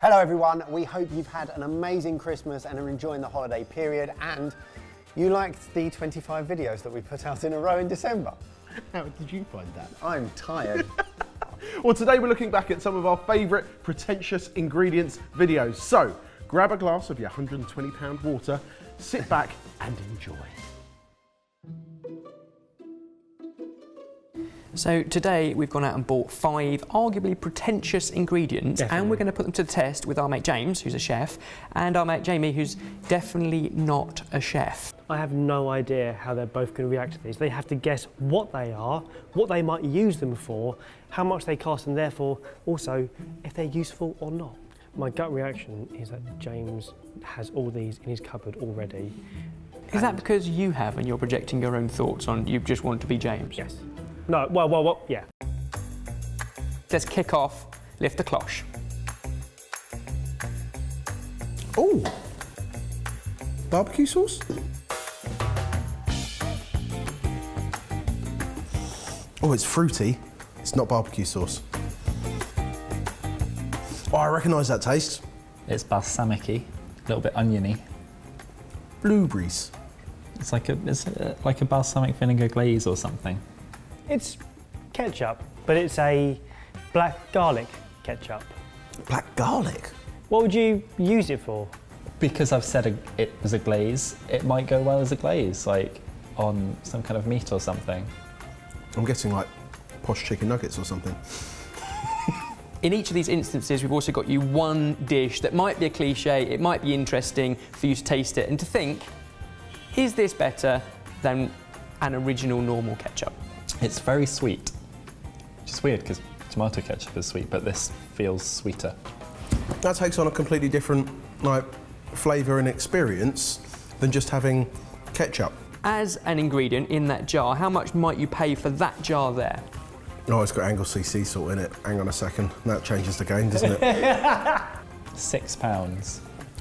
Hello everyone, we hope you've had an amazing Christmas and are enjoying the holiday period, and you liked the 25 videos that we put out in a row in December. How did you find that? I'm tired. Well, today we're looking back at some of our favourite Pretentious Ingredients videos. So, grab a glass of your £120 water, sit back and enjoy. So today we've gone out and bought 5 arguably pretentious ingredients. Definitely. And we're going to put them to the test with our mate James, who's a chef, and our mate Jamie, who's definitely not a chef. I have no idea how they're both going to react to these. They have to guess what they are, what they might use them for, how much they cost, and therefore also if they're useful or not. My gut reaction is that James has all these in his cupboard already. Is that because you have and you're projecting your own thoughts on you just want to be James? Yes. No, well, yeah. Let's kick off, lift the cloche. Oh, barbecue sauce? Oh, it's fruity. It's not barbecue sauce. Oh, I recognise that taste. It's balsamic-y, a little bit oniony. Blueberries. It's like a balsamic vinegar glaze or something. It's ketchup, but it's a black garlic ketchup. Black garlic? What would you use it for? Because I've said it was a glaze, it might go well as a glaze, like on some kind of meat or something. I'm getting like posh chicken nuggets or something. In each of these instances, we've also got you one dish that might be a cliche, it might be interesting for you to taste it and to think, is this better than an original normal ketchup? It's very sweet, which is weird because tomato ketchup is sweet, but this feels sweeter. That takes on a completely different flavour and experience than just having ketchup. As an ingredient in that jar, how much might you pay for that jar there? Oh, it's got Anglesey sea salt in it. Hang on a second, that changes the game, doesn't it? £6.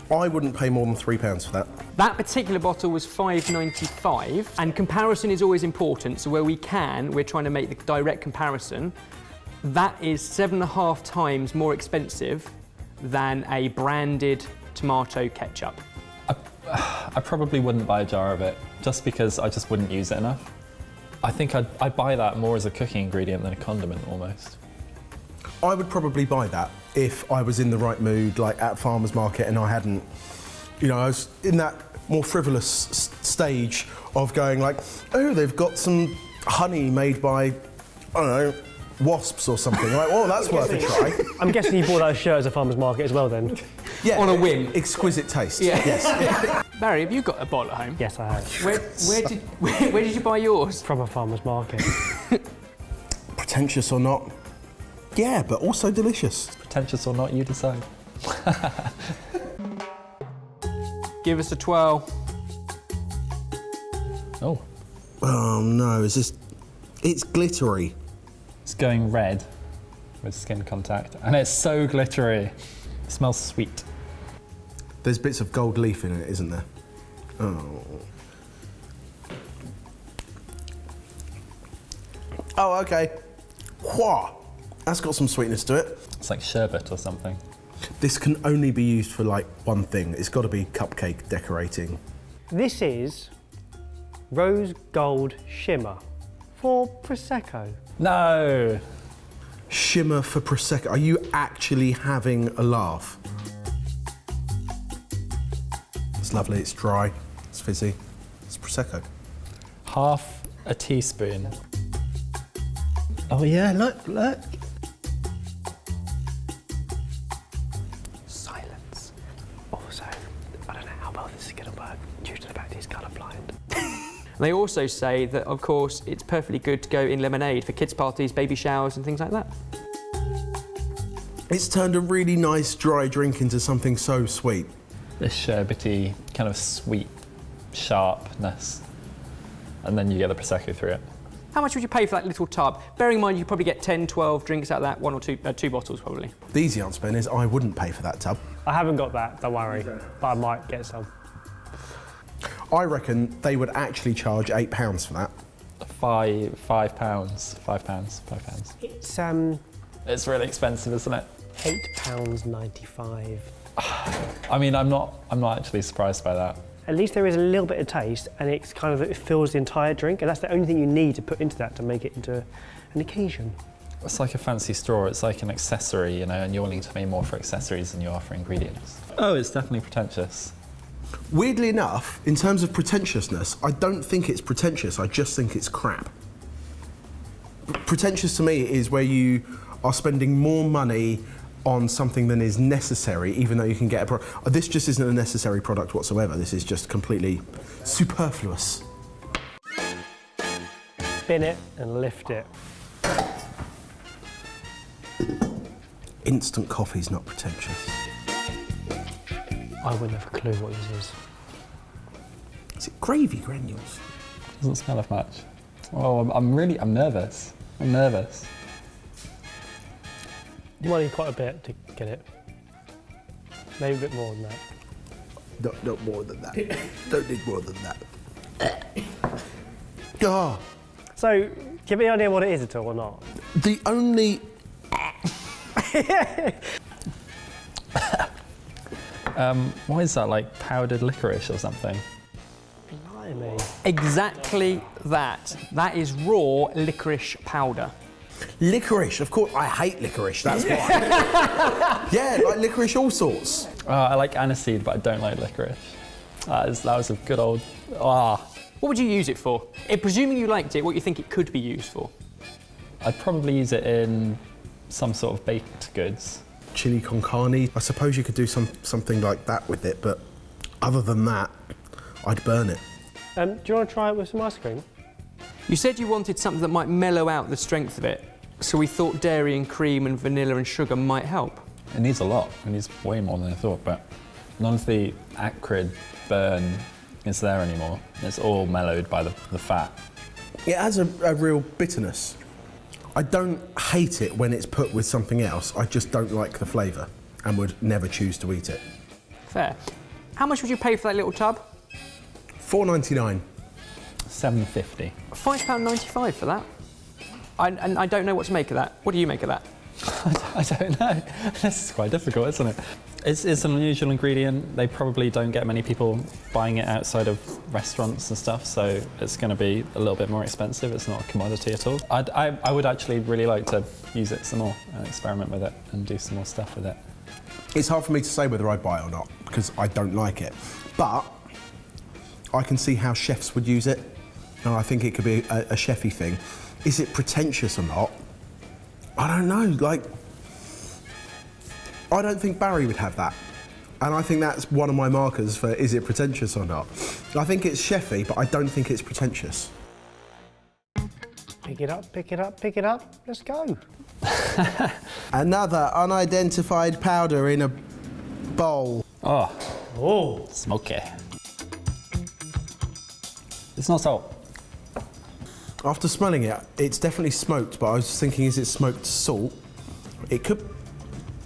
I wouldn't pay more than £3 for that. That particular bottle was £5.95, and comparison is always important, so where we can, we're trying to make the direct comparison. That is 7.5 times more expensive than a branded tomato ketchup. I probably wouldn't buy a jar of it, just because I just wouldn't use it enough. I think I'd buy that more as a cooking ingredient than a condiment, almost. I would probably buy that if I was in the right mood, like at farmer's market, and I hadn't, I was in that more frivolous stage of going like, oh, they've got some honey made by, I don't know, wasps or something. Like, oh, that's worth a try. I'm guessing you bought that shirt as a farmer's market as well then? Yeah. On a whim. Exquisite taste. Yeah. Yes. Barry, have you got a bottle at home? Yes, I have. Where did you buy yours? From a farmer's market. Pretentious or not? Yeah, but also delicious. Pretentious or not, you decide. Give us a twirl. Oh. Oh no, it's glittery. It's going red with skin contact, and it's so glittery. It smells sweet. There's bits of gold leaf in it, isn't there? Oh. Oh, okay. Whoa. That's got some sweetness to it. It's like sherbet or something. This can only be used for like one thing. It's got to be cupcake decorating. This is Rose Gold Shimmer for Prosecco. No! Shimmer for Prosecco. Are you actually having a laugh? It's lovely, it's dry, it's fizzy. It's Prosecco. Half a teaspoon. Oh yeah, look. Silence. Also, I don't know how well this is going to work due to the fact he's colourblind. They also say that, of course, it's perfectly good to go in lemonade for kids' parties, baby showers and things like that. It's turned a really nice dry drink into something so sweet. This sherbety, kind of sweet sharpness. And then you get the Prosecco through it. How much would you pay for that little tub? Bearing in mind you probably get 10, 12 drinks out of that, 1 or 2, 2 bottles probably. The easy answer, Ben, is I wouldn't pay for that tub. I haven't got that, don't worry, but I might get some. I reckon they would actually charge £8 for that. £5. £5. It's It's really expensive, isn't it? £8.95. I mean, I'm not actually surprised by that. At least there is a little bit of taste, and it's kind of, it fills the entire drink, and that's the only thing you need to put into that to make it into an occasion. It's like a fancy straw. It's like an accessory, you know, and you're willing to pay more for accessories than you are for ingredients. Oh, it's definitely pretentious. Weirdly enough, in terms of pretentiousness, I don't think it's pretentious, I just think it's crap. Pretentious to me is where you are spending more money on something than is necessary, even though you can get a product. This just isn't a necessary product whatsoever. This is just completely superfluous. Spin it and lift it. Instant coffee's not pretentious. I wouldn't have a clue what this is. Is it gravy granules? Doesn't smell of much. Oh, I'm nervous. I'm nervous. You might need quite a bit to get it. Maybe a bit more than that. Not more than that. Don't need more than that. Oh, So, do you have any idea what it is at all or not? the only... What is that, like powdered licorice or something? Blimey. Exactly that. That is raw licorice powder. Licorice, of course. I hate licorice, that's why. Yeah, like licorice all sorts. I like aniseed, but I don't like licorice. That was a good old... Ah. What would you use it for? Presuming you liked it, what do you think it could be used for? I'd probably use it in some sort of baked goods. Chili con carne. I suppose you could do something like that with it, but other than that, I'd burn it. Do you want to try it with some ice cream? You said you wanted something that might mellow out the strength of it, so we thought dairy and cream and vanilla and sugar might help. It needs a lot. It needs way more than I thought, but none of the acrid burn is there anymore. It's all mellowed by the fat. It has a real bitterness. I don't hate it when it's put with something else, I just don't like the flavour and would never choose to eat it. Fair. How much would you pay for that little tub? $4.99. $7.50. £5.95 for that. And I don't know what to make of that. What do you make of that? I don't know. This is quite difficult, isn't it? It's an unusual ingredient. They probably don't get many people buying it outside of restaurants and stuff, so it's going to be a little bit more expensive. It's not a commodity at all. I would actually really like to use it some more and experiment with it and do some more stuff with it. It's hard for me to say whether I'd buy it or not, because I don't like it. But I can see how chefs would use it, and I think it could be a chefy thing. Is it pretentious or not? I don't know, like, I don't think Barry would have that. And I think that's one of my markers for is it pretentious or not. I think it's chefy, but I don't think it's pretentious. Pick it up, pick it up, pick it up. Let's go. Another unidentified powder in a bowl. Oh, smoky. It's not salt. After smelling it, it's definitely smoked, but I was thinking, is it smoked salt? It could,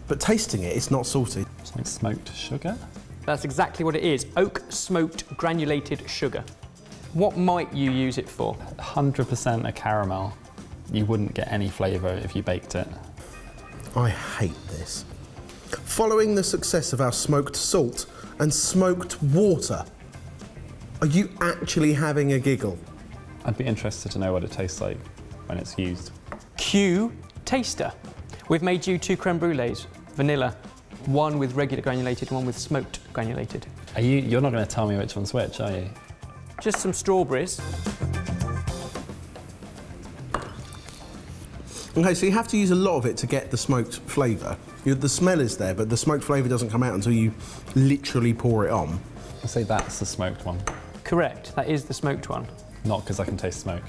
but tasting it, it's not salty. It's like smoked sugar. That's exactly what it is. Oak smoked granulated sugar. What might you use it for? 100% a caramel. You wouldn't get any flavour if you baked it. I hate this. Following the success of our smoked salt and smoked water, are you actually having a giggle? I'd be interested to know what it tastes like when it's used. Q Taster. We've made you 2 creme brulees, vanilla, one with regular granulated, one with smoked granulated. You're not going to tell me which one's which, are you? Just some strawberries. Okay, so you have to use a lot of it to get the smoked flavour. The smell is there, but the smoked flavour doesn't come out until you literally pour it on. I'll say that's the smoked one. Correct, that is the smoked one. Not because I can taste smoke.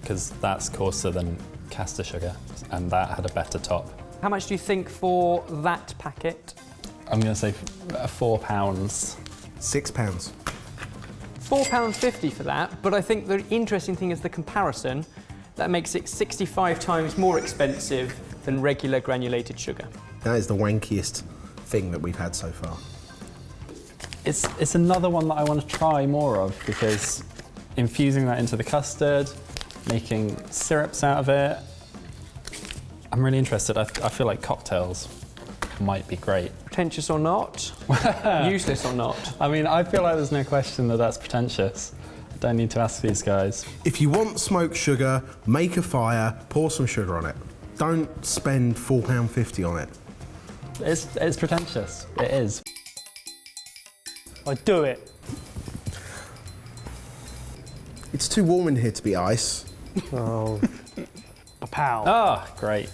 Because that's coarser than caster sugar, and that had a better top. How much do you think for that packet? I'm going to say £4. £6. £4.50 for that, but I think the interesting thing is the comparison. That makes it 65 times more expensive than regular granulated sugar. That is the wankiest thing that we've had so far. It's another one that I want to try more of, because infusing that into the custard, making syrups out of it, I'm really interested. I feel like cocktails might be great. Pretentious or not? Useless or not? I mean, I feel like there's no question that that's pretentious. I don't need to ask these guys. If you want smoked sugar, make a fire, pour some sugar on it. Don't spend £4.50 on it. It's pretentious. It is. I do it. It's too warm in here to be ice. Oh. Pow. Oh, great.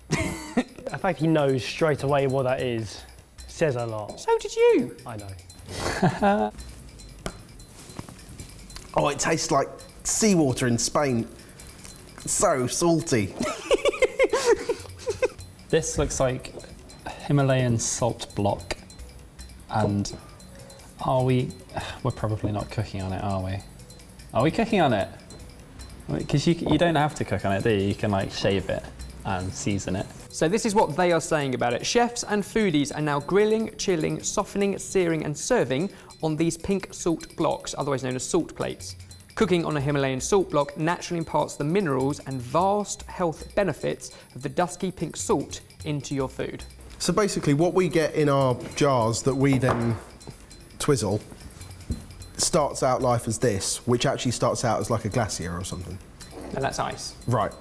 The fact he knows straight away what that is says a lot. So did you. I know. Oh, it tastes like seawater in Spain. So salty. This looks like a Himalayan salt block. And we're probably not cooking on it, are we? Are we cooking on it? Because you don't have to cook on it, do you? You can like shave it and season it. So this is what they are saying about it. Chefs and foodies are now grilling, chilling, softening, searing and serving on these pink salt blocks, otherwise known as salt plates. Cooking on a Himalayan salt block naturally imparts the minerals and vast health benefits of the dusky pink salt into your food. So basically what we get in our jars that we then twizzle starts out life as this, which actually starts out as like a glacier or something. And that's ice. Right.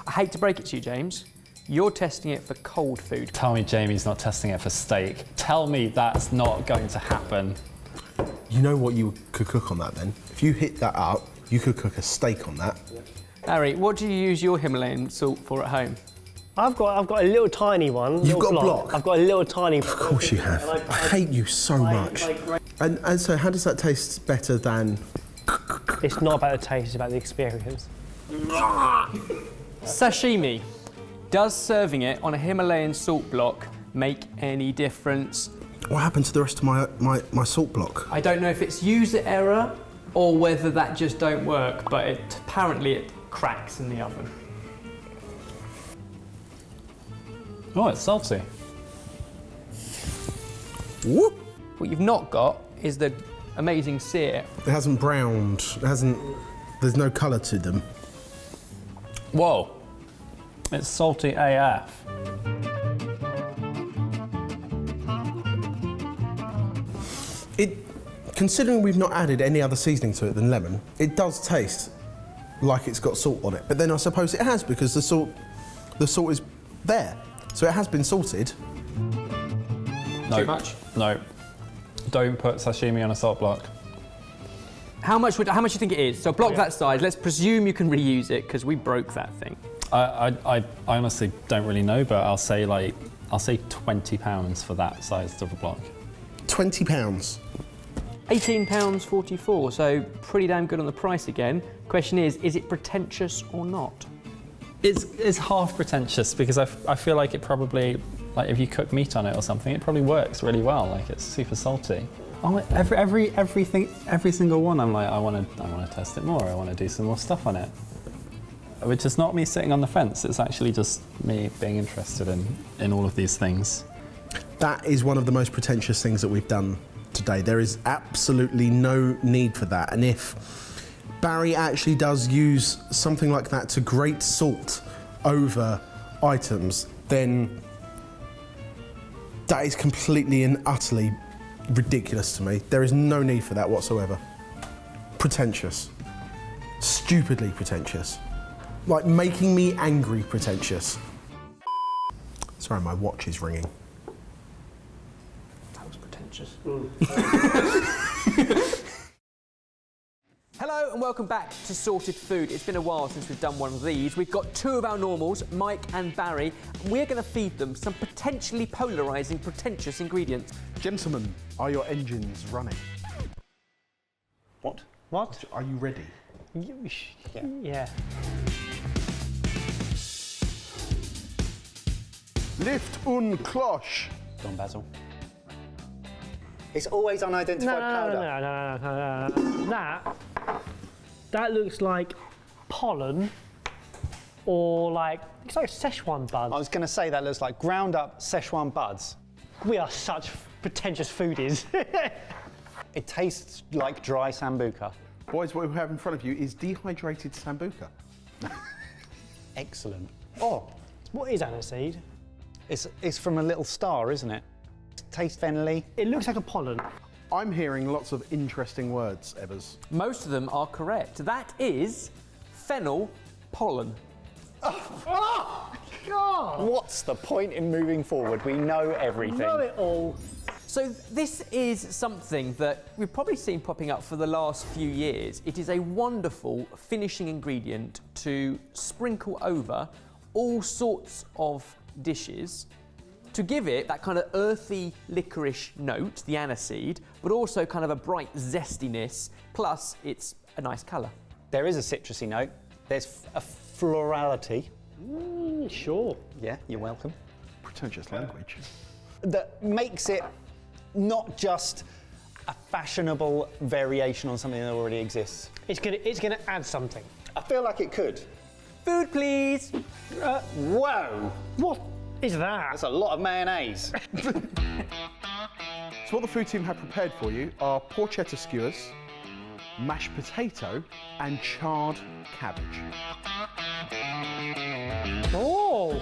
I hate to break it to you, James. You're testing it for cold food. Tell me Jamie's not testing it for steak. Tell me that's not going to happen. You know what you could cook on that then? If you hit that up, you could cook a steak on that. Harry, what do you use your Himalayan salt for at home? I've got a little tiny one. You've little got a block? I've got a little tiny. Of course you have. I hate you so much. And so how does that taste better than... It's not about the taste, it's about the experience. Sashimi. Does serving it on a Himalayan salt block make any difference? What happened to the rest of my salt block? I don't know if it's user error or whether that just don't work, but apparently it cracks in the oven. Oh, it's salty. Whoop. What you've not got is the amazing sear. It hasn't browned. There's no colour to them. Whoa. It's salty AF. Considering we've not added any other seasoning to it than lemon, it does taste like it's got salt on it. But then I suppose it has because the salt is there. So it has been salted. No. Too much? No. Don't put sashimi on a salt block. How much do you think it is? So a block that size, let's presume you can reuse it because we broke that thing. I honestly don't really know, but I'll say £20 for that size of a block. £20. £18.44, so pretty damn good on the price again. Question is it pretentious or not? It's half pretentious because I feel like it probably, like if you cook meat on it or something, it probably works really well. Like it's super salty. Oh, every single one, I'm like, I want to test it more. I want to do some more stuff on it. Which is not me sitting on the fence. It's actually just me being interested in all of these things. That is one of the most pretentious things that we've done today. There is absolutely no need for that. And if Barry actually does use something like that to grate salt over items, then that is completely and utterly ridiculous to me. There is no need for that whatsoever. Pretentious. Stupidly pretentious. Like making me angry pretentious. Sorry, my watch is ringing. That was pretentious. Hello and welcome back to Sorted Food. It's been a while since we've done one of these. We've got two of our normals, Mike and Barry. We're going to feed them some potentially polarising, pretentious ingredients. Gentlemen, are your engines running? What? What? Are you ready? Yeah. Lift un cloche. Don Basil. It's always unidentified powder. No. That looks like pollen, or like it's like Szechuan buds. I was going to say that looks like ground up Szechuan buds. We are such pretentious foodies. It tastes like dry sambuca. Boys, what we have in front of you is dehydrated sambuca. Excellent. Oh, What is aniseed? It's from a little star, isn't it? Tastes fennelly. It looks like a pollen. I'm hearing lots of interesting words, Ebbers. Most of them are correct. That is fennel pollen. God! What's the point in moving forward? We know everything. Know it all. So this is something that we've probably seen popping up for the last few years. It is a wonderful finishing ingredient to sprinkle over all sorts of dishes to give it that kind of earthy licorice note, the aniseed, but also kind of a bright zestiness, plus it's a nice colour. There is a citrusy note. There's a florality. Sure. Yeah, you're welcome. Pretentious language. That makes it not just a fashionable variation on something that already exists. It's gonna add something. I feel like it could. Food, please. Whoa! What is that? That's a lot of mayonnaise. So what the food team have prepared for you are porchetta skewers, mashed potato and charred cabbage. Oh!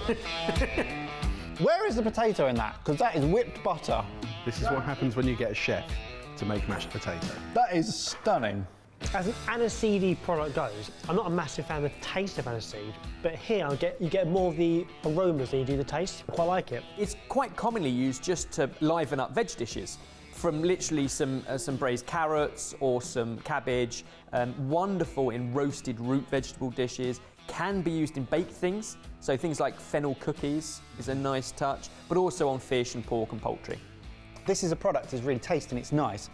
Where is the potato in that? Because that is whipped butter. This is what happens when you get a chef to make mashed potato. That is stunning. As an aniseedy product goes, I'm not a massive fan of the taste of aniseed, but here you get more of the aromas than you do the taste. I quite like it. It's quite commonly used just to liven up veg dishes. From literally some braised carrots or some cabbage, wonderful in roasted root vegetable dishes, can be used in baked things, so things like fennel cookies is a nice touch, but also on fish and pork and poultry. This is a product that's really tasty and it's nice.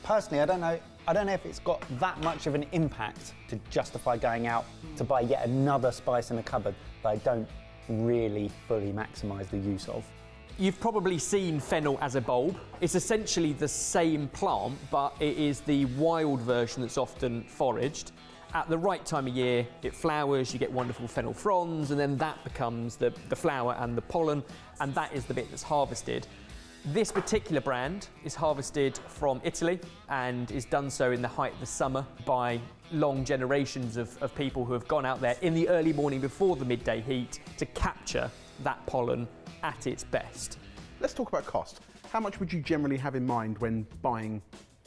Personally, I don't know if it's got that much of an impact to justify going out to buy yet another spice in a cupboard that I don't really fully maximise the use of. You've probably seen fennel as a bulb. It's essentially the same plant, but it is the wild version that's often foraged. At the right time of year, it flowers, you get wonderful fennel fronds, and then that becomes the flower and the pollen, and that is the bit that's harvested. This particular brand is harvested from Italy and is done so in the height of the summer by long generations of people who have gone out there in the early morning before the midday heat to capture that pollen at its best. Let's talk about cost. How much would you generally have in mind when buying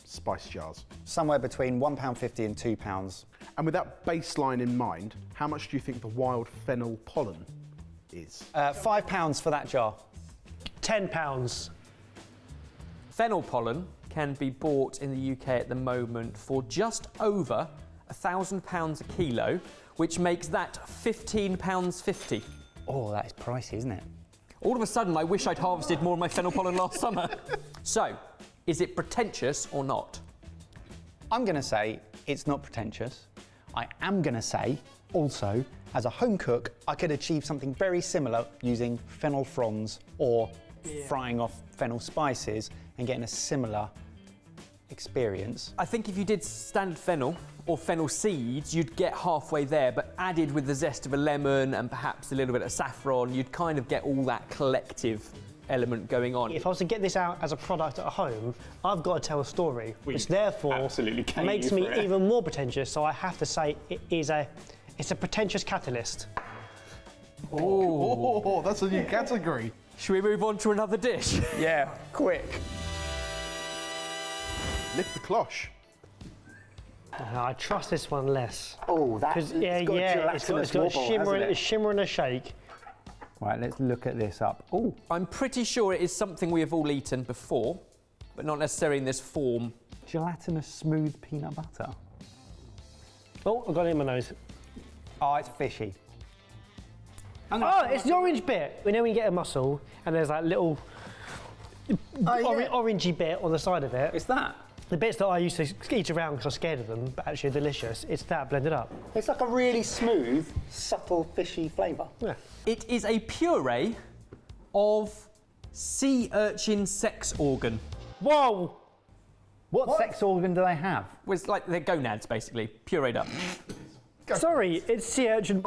spice jars? Somewhere between £1.50 and £2. And with that baseline in mind, how much do you think the wild fennel pollen is? £5 for that jar. £10. Fennel pollen can be bought in the UK at the moment for just over £1,000 a kilo, which makes that £15.50. Oh, that is pricey, isn't it? All of a sudden, I wish I'd harvested more of my fennel pollen last summer. So, is it pretentious or not? I'm going to say it's not pretentious. I am going to say, also, as a home cook, I could achieve something very similar using fennel fronds or frying off fennel spices and getting a similar experience. I think if you did standard fennel or fennel seeds, you'd get halfway there, but added with the zest of a lemon and perhaps a little bit of saffron, you'd kind of get all that collective element going on. If I was to get this out as a product at home, I've got to tell a story, which therefore makes me even more pretentious, so I have to say it's a pretentious catalyst. Oh, that's a new category. Should we move on to another dish? Yeah, quick. Lift the cloche. I trust this one less. Oh, Because it's got a shimmer and a shake. Right, let's look at this up. Oh, I'm pretty sure it is something we have all eaten before, but not necessarily in this form. gelatinous smooth peanut butter. Oh, I've got it in my nose. Oh, it's fishy. Oh, it's the orange bit. You know when you get a mussel and there's that little orangey bit on the side of it? It's that. The bits that I used to eat around because I was scared of them, but actually delicious. It's that blended up. It's like a really smooth, subtle, fishy flavour. Yeah. It is a puree of sea urchin sex organ. Whoa! What sex organ do they have? Well, it's like their gonads, basically, pureed up. Sorry, it's sea urchin.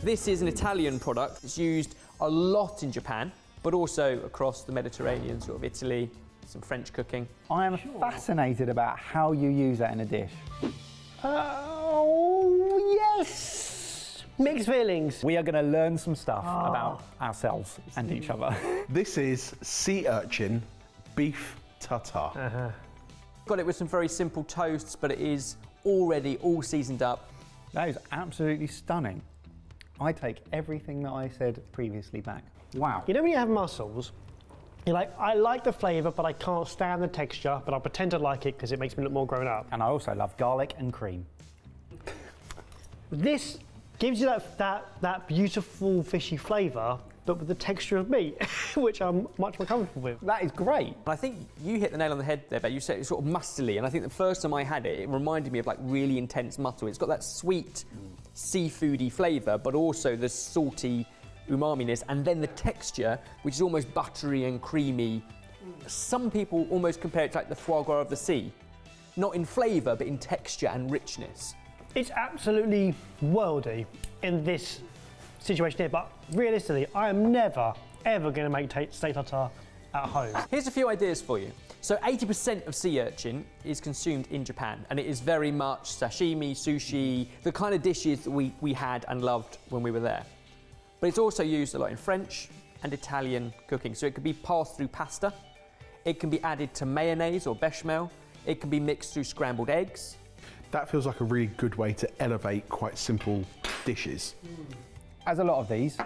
This is an Italian product. It's used a lot in Japan, but also across the Mediterranean, sort of Italy, some French cooking. I am fascinated about how you use that in a dish. Oh, yes! Mixed feelings. We are going to learn some stuff about ourselves and each other. This is sea urchin beef tartare. Got it with some very simple toasts, but it is already all seasoned up. That is absolutely stunning. I take everything that I said previously back. Wow. You know when you have mussels, you're like, I like the flavour, but I can't stand the texture, but I pretend to like it because it makes me look more grown up. And I also love garlic and cream. This gives you that beautiful fishy flavour, but with the texture of meat, which I'm much more comfortable with. That is great. And I think you hit the nail on the head there, Ben. You said it's sort of mustily, and I think the first time I had it, it reminded me of like really intense mussel. It's got that sweet, seafoody flavour, but also the salty umami-ness, and then the texture, which is almost buttery and creamy. Some people almost compare it to like the foie gras of the sea. Not in flavour, but in texture and richness. It's absolutely worldy in this situation here, but realistically, I am never, ever going to make steak tartare at home. Here's a few ideas for you. So 80% of sea urchin is consumed in Japan, and it is very much sashimi, sushi, the kind of dishes that we had and loved when we were there. But it's also used a lot in French and Italian cooking. So it could be passed through pasta, it can be added to mayonnaise or bechamel, it can be mixed through scrambled eggs. That feels like a really good way to elevate quite simple dishes. As a lot of these,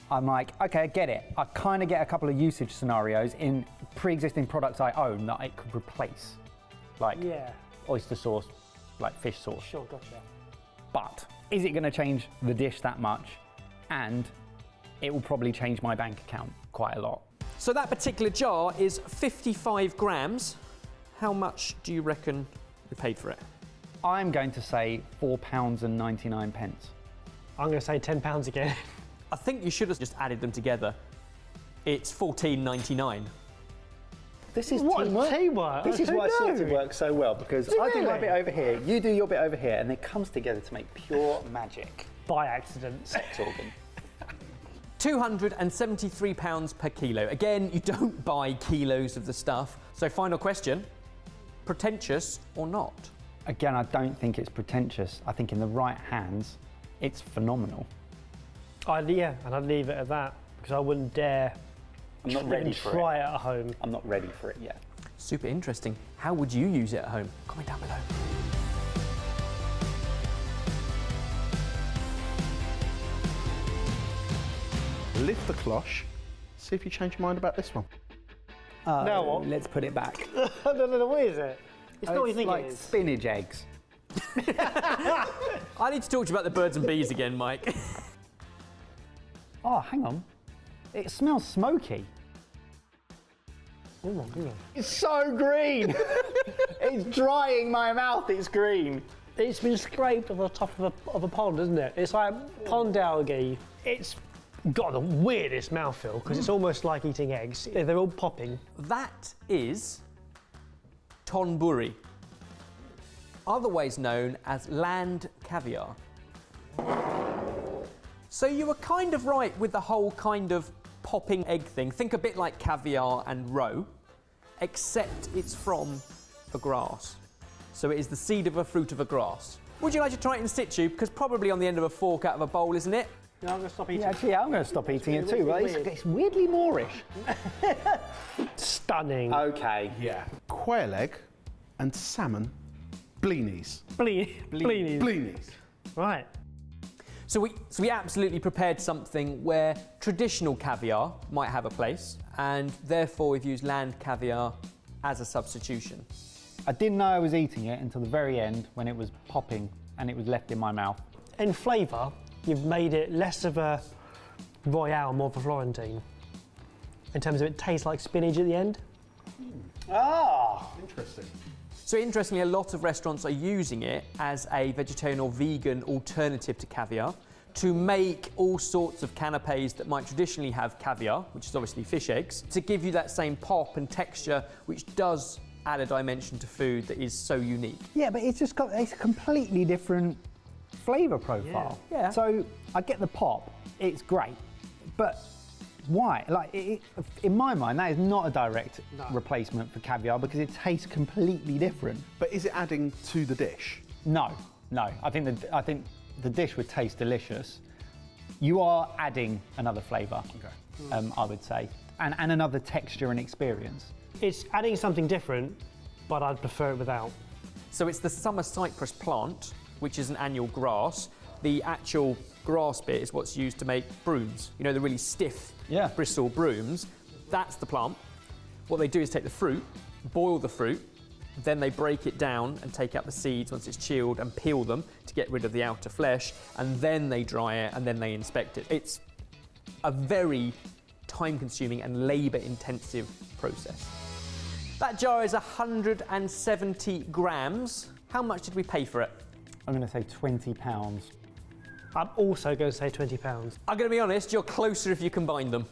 I'm like, okay, I get it. I kind of get a couple of usage scenarios in pre-existing products I own that it could replace. Like oyster sauce, like fish sauce. Sure, gotcha. But is it going to change the dish that much? And it will probably change my bank account quite a lot. So that particular jar is 55 grams. How much do you reckon we paid for it? I'm going to say £4.99. I'm going to say £10 again. I think you should have just added them together. It's $14.99. This is What teamwork. teamwork? This is I why don't sorted know. works so well, because I do my Really? bit over here, you do your bit over here, and it comes together to make pure magic. By accident. Sex organ. £273 per kilo. Again, you don't buy kilos of the stuff. So final question, pretentious or not? Again, I don't think it's pretentious. I think in the right hands, it's phenomenal. And I'd leave it at that, because I wouldn't dare I'm not even ready for try it. it at home. I'm not ready for it yet. Super interesting. How would you use it at home? Comment down below. Lift the cloche, see if you change your mind about this one. Now what? Let's put it back. I don't know, what is it? It's not what you think like it is. spinach eggs. I need to talk to you about the birds and bees again, Mike. Oh, hang on. It smells smoky. Oh my goodness. It's so green! It's drying my mouth, it's green. It's been scraped off the top of a pond, isn't it? It's like pond algae. It's got the weirdest mouthfeel, because it's almost like eating eggs. They're all popping. That is tonburi, otherwise known as land caviar. So you were kind of right with the whole kind of popping egg thing. Think a bit like caviar and roe, except it's from a grass. So it is the seed of a fruit of a grass. Would you like to try it in situ? Because probably on the end of a fork out of a bowl, isn't it? No, I'm going to stop eating. Yeah, actually, I'm going to stop eating it too. But it's weirdly Moorish. Stunning. Okay. Yeah. Quail egg and salmon blinis. Blinis. Blinis. Right. So we absolutely prepared something where traditional caviar might have a place, and therefore we've used land caviar as a substitution. I didn't know I was eating it until the very end when it was popping and it was left in my mouth. In flavour, you've made it less of a Royale, more of a Florentine. In terms of it tastes like spinach at the end. Ah! Interesting. So interestingly, a lot of restaurants are using it as a vegetarian or vegan alternative to caviar to make all sorts of canapes that might traditionally have caviar, which is obviously fish eggs, to give you that same pop and texture, which does add a dimension to food that is so unique. Yeah, but it's a completely different flavour profile. Yeah. So I get the pop, it's great, but why? Like, in my mind, that is not a direct replacement for caviar because it tastes completely different. But is it adding to the dish? No. I think the dish would taste delicious. You are adding another flavour, I would say, and another texture and experience. It's adding something different, but I'd prefer it without. So it's the summer cypress plant, which is an annual grass. The actual grass bit is what's used to make brooms. You know, the really stiff bristle brooms. That's the plant. What they do is take the fruit, boil the fruit, then they break it down and take out the seeds once it's chilled and peel them to get rid of the outer flesh, and then they dry it and then they inspect it. It's a very time-consuming and labour-intensive process. That jar is 170 grams. How much did we pay for it? I'm going to say £20. I'm also going to say £20. I'm going to be honest, you're closer if you combine them.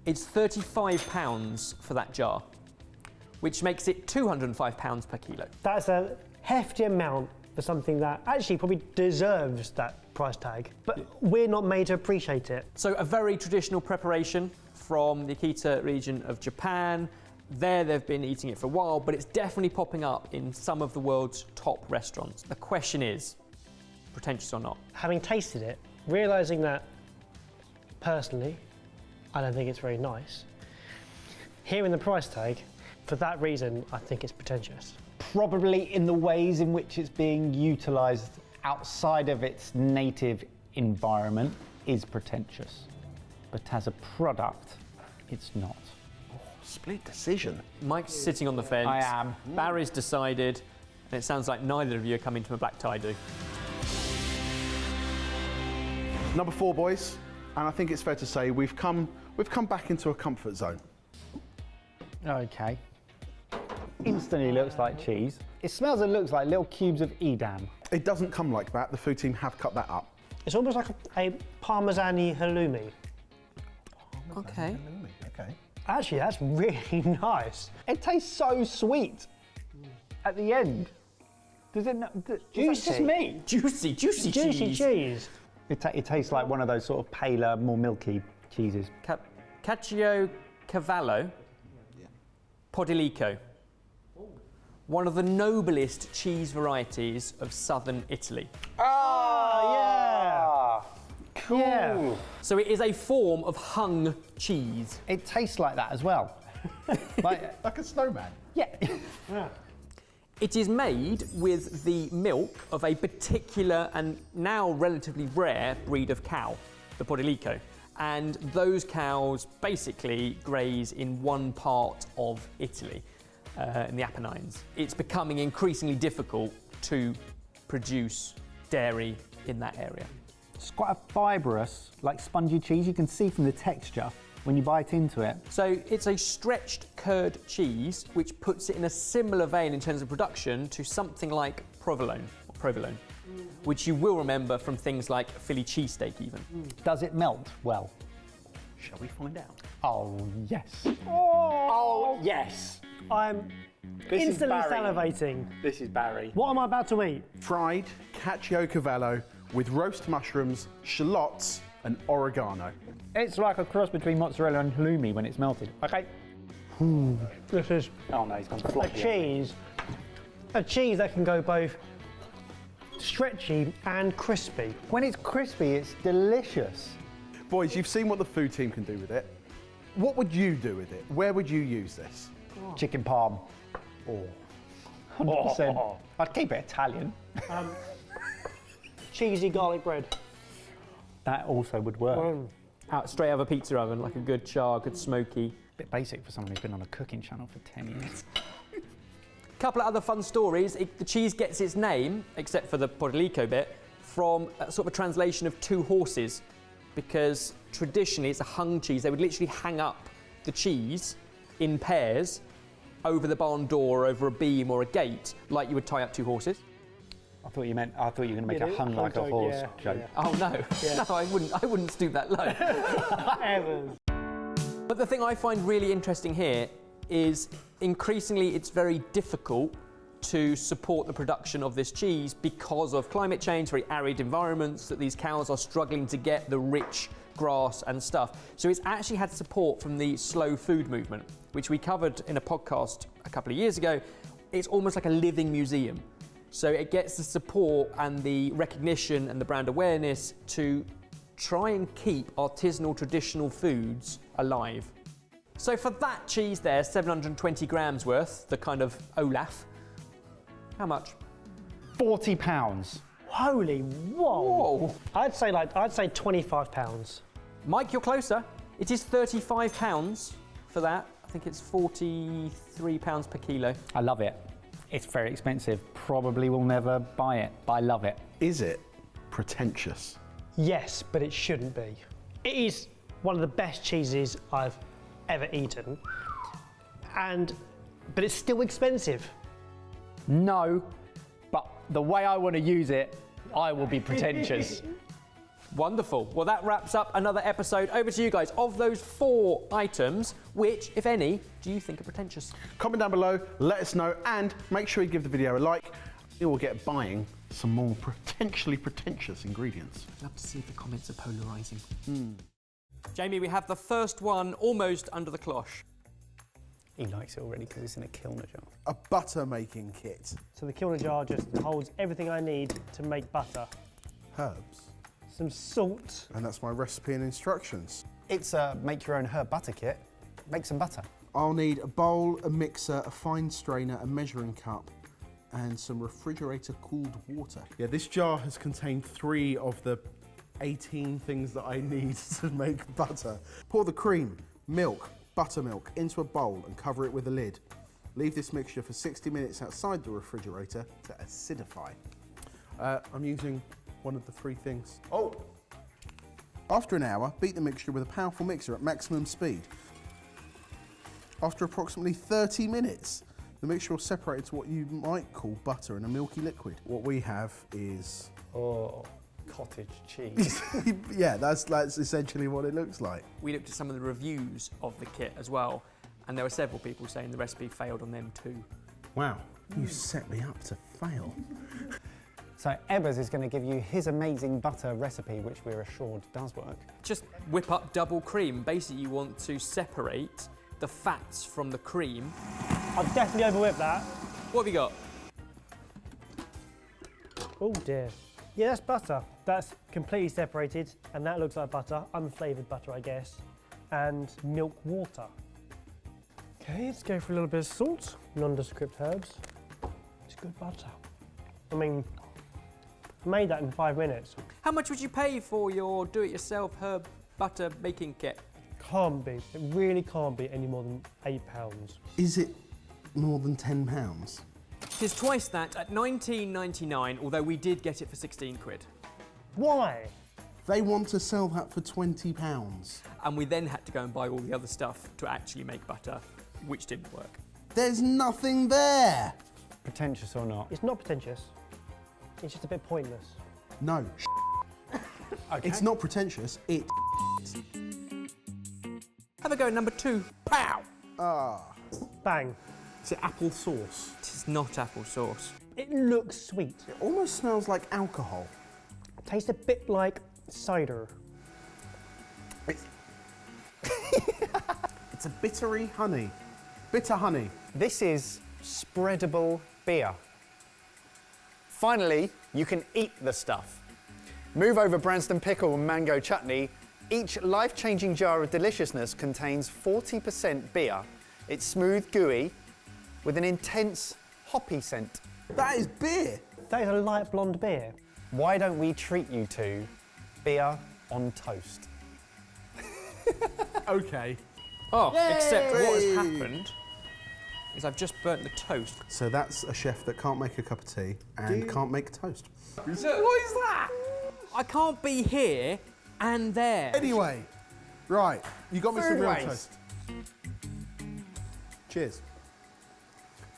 It's £35 for that jar, which makes it £205 per kilo. That's a hefty amount for something that actually probably deserves that price tag, but we're not made to appreciate it. So a very traditional preparation from the Akita region of Japan. There they've been eating it for a while, but it's definitely popping up in some of the world's top restaurants. The question is, pretentious or not? Having tasted it, realising that, personally, I don't think it's very nice. Hearing the price tag, for that reason, I think it's pretentious. Probably in the ways in which it's being utilised outside of its native environment is pretentious. But as a product, it's not. Split decision. Mike's sitting on the fence. I am. Barry's decided, and it sounds like neither of you are coming to a black tie do. Number 4, boys, and I think it's fair to say we've come back into a comfort zone. Okay. Instantly looks like cheese. It smells and looks like little cubes of Edam. It doesn't come like that. The food team have cut that up. It's almost like a Parmesan-y halloumi. Okay. Okay. Actually, that's really nice. It tastes so sweet at the end. Does it not? Is that just me? Juicy Juicy cheese. It tastes like one of those sort of paler, more milky cheeses. Cioccola Podo. One of the noblest cheese varieties of southern Italy. Cool. Yeah. So it is a form of hung cheese. It tastes like that as well. like Like a snowman. yeah. It is made with the milk of a particular and now relatively rare breed of cow, the Podo. And those cows basically graze in one part of Italy, in the Apennines. It's becoming increasingly difficult to produce dairy in that area. It's quite a fibrous, like spongy cheese. You can see from the texture when you bite into it. So it's a stretched curd cheese, which puts it in a similar vein in terms of production to something like provolone, which you will remember from things like Philly cheesesteak even. Does it melt well? Shall we find out? Oh, yes. Oh, yes. I'm This is instantly Barry. salivating. This is Barry. What am I about to eat? Fried cacio with roast mushrooms, shallots, and oregano. It's like a cross between mozzarella and halloumi when it's melted. Okay. This is Oh no, he's gone a floppy. a cheese that can go both stretchy and crispy. When it's crispy, it's delicious. Boys, you've seen what the food team can do with it. What would you do with it? Where would you use this? Chicken parm. 100%. I'd keep it Italian. Cheesy garlic bread. That also would work. Out straight out of a pizza oven, like a good char, good smoky. Bit basic for someone who's been on a cooking channel for 10 years. Couple of other fun stories. The cheese gets its name, except for the Podo bit, from a sort of a translation of two horses, because traditionally it's a hung cheese. They would literally hang up the cheese in pairs over the barn door, over a beam or a gate, like you would tie up two horses. I thought you were going to make Yeah, a hung hung like a dog, horse yeah, joke. yeah. Oh no, no, I wouldn't stoop that low. Evans. But the thing I find really interesting here is increasingly it's very difficult to support the production of this cheese because of climate change, very arid environments, that these cows are struggling to get the rich grass and stuff. So it's actually had support from the slow food movement, which we covered in a podcast a couple of years ago. It's almost like a living museum. So it gets the support and the recognition and the brand awareness to try and keep artisanal traditional foods alive. So for that cheese there, 720 grams worth, the kind of Olaf, how much? £40. Holy whoa! I'd say £25. Mike, you're closer. It is £35 for that. I think it's £43 per kilo. I love it. It's very expensive. Probably will never buy it, but I love it. Is it pretentious? Yes, but it shouldn't be. It is one of the best cheeses I've ever eaten, but it's still expensive. No, but the way I want to use it, I will be pretentious. Wonderful. Well, that wraps up another episode. Over to you guys. Of those 4 items, which, if any, do you think are pretentious? Comment down below, let us know, and make sure you give the video a like. You will get buying some more potentially pretentious ingredients. I'd love to see if the comments are polarising. Jamie, we have the first one almost under the cloche. He likes it already because it's in a kilner jar. A butter making kit. So the kilner jar just holds everything I need to make butter. Herbs. Some salt. And that's my recipe and instructions. It's a make your own herb butter kit. Make some butter. I'll need a bowl, a mixer, a fine strainer, a measuring cup, and some refrigerator cooled water. Yeah, this jar has contained 3 of the 18 things that I need to make butter. Pour the cream, milk, buttermilk into a bowl and cover it with a lid. Leave this mixture for 60 minutes outside the refrigerator to acidify. I'm using one of the 3 things. Oh! After an hour, beat the mixture with a powerful mixer at maximum speed. After approximately 30 minutes, the mixture will separate into what you might call butter and a milky liquid. What we have is... Oh, cottage cheese. Yeah, that's essentially what it looks like. We looked at some of the reviews of the kit as well, and there were several people saying the recipe failed on them too. Wow, you set me up to fail. So Ebbers is going to give you his amazing butter recipe, which we're assured does work. Just whip up double cream. Basically, you want to separate the fats from the cream. I've definitely overwhipped that. What have you got? Oh dear. Yeah, that's butter. That's completely separated, and that looks like butter, unflavoured butter, I guess, and milk water. Okay, let's go for a little bit of salt, nondescript herbs. It's good butter. I mean, I made that in 5 minutes. How much would you pay for your do-it-yourself herb butter making kit? Can't be. It really can't be any more than £8. Is it more than £10? It is twice that at £19.99, although we did get it for 16 quid. Why? They want to sell that for £20. And we then had to go and buy all the other stuff to actually make butter, which didn't work. There's nothing there. Pretentious or not? It's not pretentious. It's just a bit pointless. No. Okay. It's not pretentious. It. Have a go at number 2. Pow! Bang. Is it apple sauce? It is not apple sauce. It looks sweet. It almost smells like alcohol. Tastes a bit like cider. It's a bittery honey. Bitter honey. This is Spreadable Beer. Finally, you can eat the stuff. Move over Branston pickle and mango chutney. Each life-changing jar of deliciousness contains 40% beer. It's smooth, gooey, with an intense hoppy scent. That is beer. That is a light blonde beer. Why don't we treat you to beer on toast? Okay. Oh, Yay! except what has happened is I've just burnt the toast. So that's a chef that can't make a cup of tea and can't make toast. What is that? I can't be here and there. Anyway, right, you got me some Food real waste. toast. Cheers.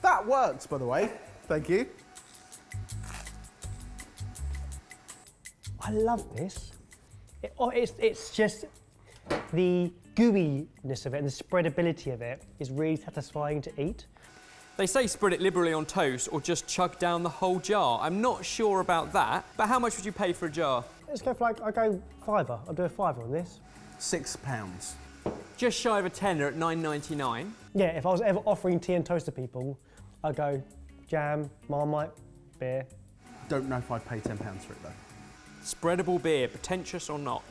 That works, by the way. Thank you. I love this. It's just the gooiness of it and the spreadability of it is really satisfying to eat. They say spread it liberally on toast or just chug down the whole jar. I'm not sure about that, but how much would you pay for a jar? Let's go for I'll go £5. I'll do a £5 on this. £6. Just shy of a tenner at $9.99. Yeah, if I was ever offering tea and toast to people, I'd go jam, Marmite, beer. Don't know if I'd pay £10 for it though. Spreadable beer, pretentious or not?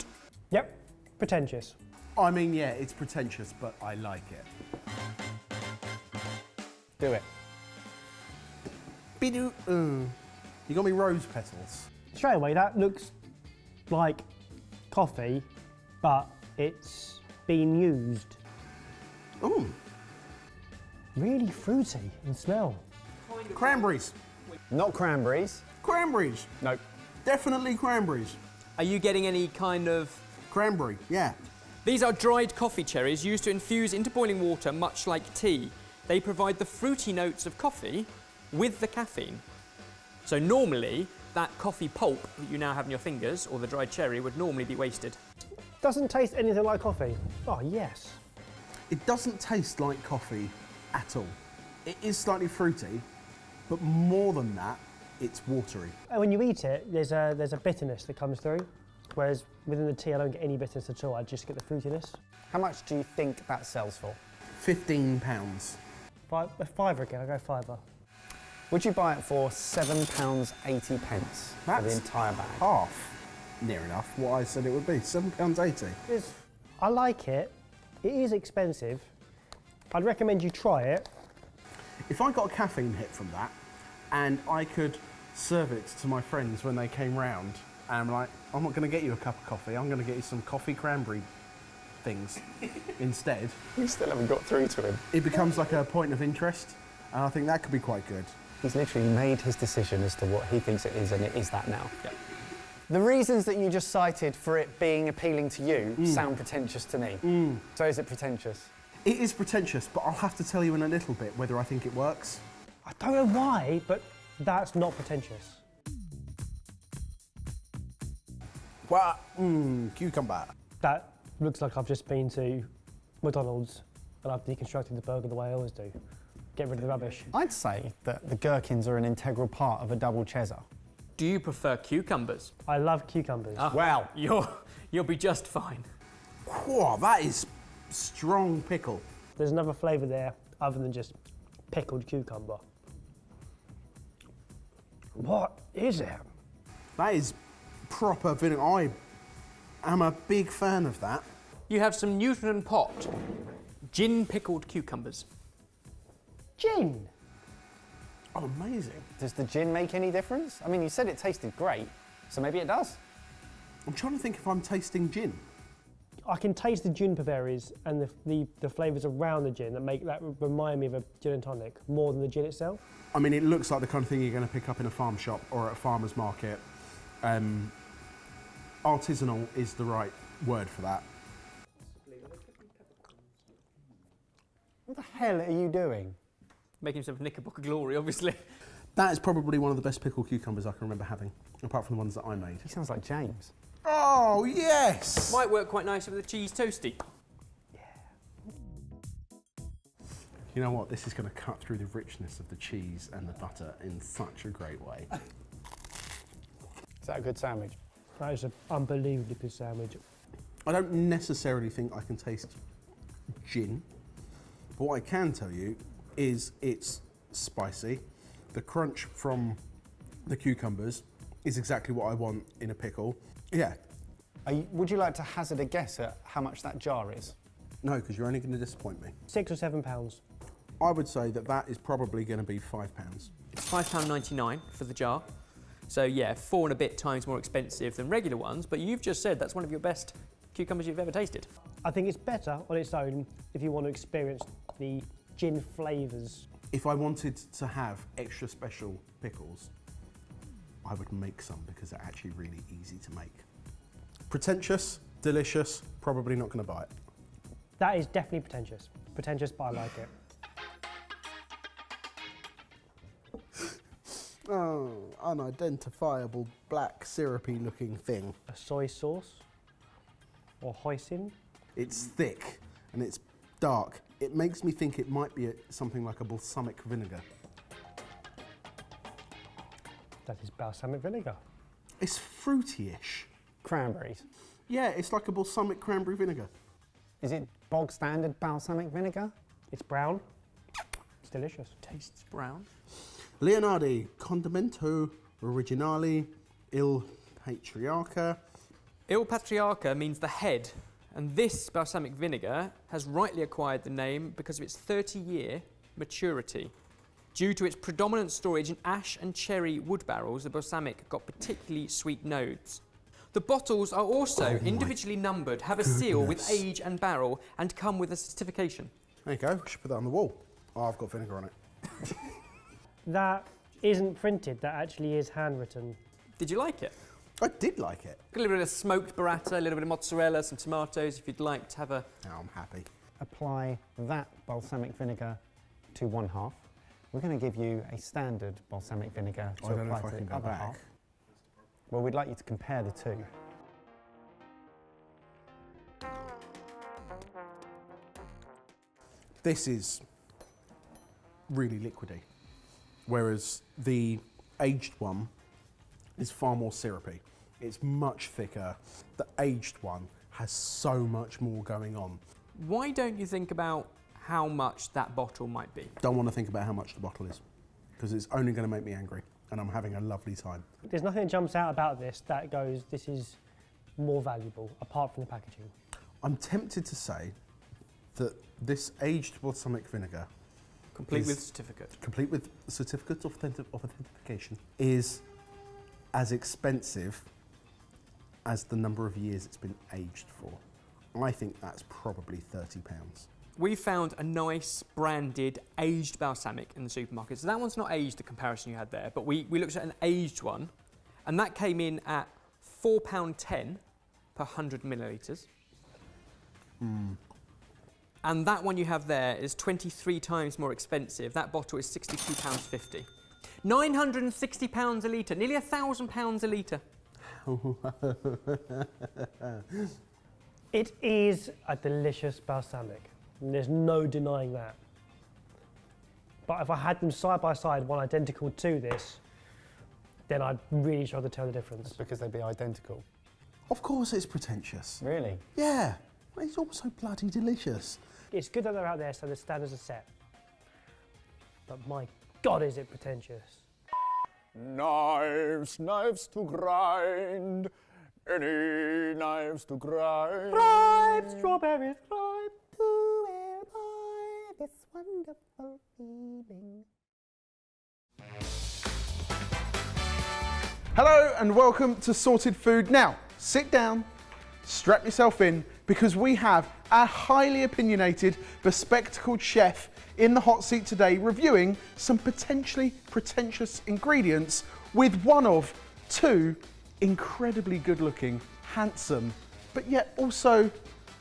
Yep, pretentious. I mean, yeah, it's pretentious, but I like it. Do it. Bidoo. You got me rose petals. Straight away, that looks like coffee, but it's been used. Ooh, Really fruity in smell. cranberries. Not cranberries. Cranberries. Nope. Definitely cranberries. Are you getting any kind of... Cranberry, yeah. These are dried coffee cherries used to infuse into boiling water, much like tea. They provide the fruity notes of coffee with the caffeine. So normally, that coffee pulp that you now have in your fingers, or the dried cherry, would normally be wasted. Doesn't taste anything like coffee. Oh, yes. It doesn't taste like coffee at all. It is slightly fruity, but more than that, it's watery. And when you eat it, there's a bitterness that comes through, whereas within the tea, I don't get any bitterness at all. I just get the fruitiness. How much do you think that sells for? £15. Fiver again, I'll go fiver. Would you buy it for £7.80 for the That's entire bag? half, near enough, what I said it would be. £7.80. I like it. It is expensive. I'd recommend you try it. If I got a caffeine hit from that, and I could serve it to my friends when they came round, and I'm like, I'm not going to get you a cup of coffee, I'm going to get you some coffee cranberry things instead. We still haven't got through to him. It becomes like a point of interest, and I think that could be quite good. He's literally made his decision as to what he thinks it is, and it is that now. Yep. The reasons that you just cited for it being appealing to you sound pretentious to me. So is it pretentious? It is pretentious, but I'll have to tell you in a little bit whether I think it works. I don't know why, but that's not pretentious. Well, cucumber. That looks like I've just been to McDonald's and I've deconstructed the burger the way I always do. Get rid of the rubbish. I'd say that the gherkins are an integral part of a double Cesar. Do you prefer cucumbers? I love cucumbers. Well, You'll be just fine. Whoa, that is strong pickle. There's another flavour there other than just pickled cucumber. What is it? That is proper vinegar. I am a big fan of that. You have some Newton Pot gin pickled cucumbers. Gin. Oh, amazing. does the gin make any difference? I mean, you said it tasted great, so maybe it does. I'm trying to think if I'm tasting gin. I can taste the juniper berries and the flavours around the gin that remind me of a gin and tonic more than the gin itself. I mean, it looks like the kind of thing you're going to pick up in a farm shop or at a farmer's market. Artisanal is the right word for that. What the hell are you doing? Making himself Knickerbocker glory, obviously. That is probably one of the best pickled cucumbers I can remember having, apart from the ones that I made. He sounds like James. Oh, yes! Might work quite nicely with a cheese toasty. You know what? This is going to cut through the richness of the cheese and the butter in such a great way. Is that a good sandwich? That is an unbelievably good sandwich. I don't necessarily think I can taste gin, but what I can tell you is it's spicy. The crunch from the cucumbers is exactly what I want in a pickle. Yeah. Would you like to hazard a guess at how much that jar is? No, because you're only going to disappoint me. £6 or £7. I would say that that is probably going to be £5. It's £5.99 for the jar. So yeah, 4 and a bit times more expensive than regular ones, but you've just said that's one of your best cucumbers you've ever tasted. I think it's better on its own if you want to experience the gin flavours. If I wanted to have extra special pickles, I would make some because they're actually really easy to make. Pretentious, delicious, probably not going to buy it. That is definitely pretentious. Pretentious, but I like it. Oh, unidentifiable black syrupy looking thing. A soy sauce or hoisin. It's thick and it's dark. It makes me think it might be something like a balsamic vinegar. That is balsamic vinegar. It's fruity-ish. Cranberries. Yeah, it's like a balsamic cranberry vinegar. Is it bog standard balsamic vinegar? It's brown. It's delicious. Tastes brown. Leonardi, condimento originale il patriarca Il Patriarca means the head, and this balsamic vinegar has rightly acquired the name because of its 30-year maturity. Due to its predominant storage in ash and cherry wood barrels, the balsamic got particularly sweet notes. The bottles are also individually numbered, have a seal with age and barrel, and come with a certification. There you go. We should put that on the wall. Oh, I've got vinegar on it. That isn't printed, that actually is handwritten. Did you like it? I did like it. Got a little bit of smoked burrata, a little bit of mozzarella, some tomatoes if you'd like to have a... Now I'm happy. Apply that balsamic vinegar to one half. We're going to give you a standard balsamic vinegar to I don't know apply if I to can the go other back. half. Well, we'd like you to compare the two. This is really liquidy, whereas the aged one is far more syrupy. It's much thicker. The aged one has so much more going on. Why don't you think about how much that bottle might be? Don't want to think about how much the bottle is, because it's only going to make me angry, and I'm having a lovely time. There's nothing that jumps out about this that goes, this is more valuable, apart from the packaging. I'm tempted to say that this aged balsamic vinegar, Complete is- with certificate. complete with certificate of authentication, is as expensive as the number of years it's been aged for. I think that's probably £30. We found a nice branded aged balsamic in the supermarket. So that one's not aged, the comparison you had there, but we looked at an aged one, and that came in at £4.10 per 100 millilitres. And that one you have there is 23 times more expensive. That bottle is £62.50. £960 a litre, nearly £1,000 a litre. It is a delicious balsamic. There's no denying that. But if I had them side by side, one identical to this, then I'd really struggle to tell the difference. Because they'd be identical. Of course it's pretentious. Really? Yeah, it's also bloody delicious. It's good that they're out there so the standards are set. But my God, is it pretentious. Knives, knives to grind. Any knives to grind. Ripe strawberries, ripe. Where by this wonderful feeling. Hello and welcome to Sorted Food. Now, sit down, strap yourself in, because we have a highly opinionated, bespectacled chef in the hot seat today reviewing some potentially pretentious ingredients with one of two incredibly good-looking, handsome, but yet also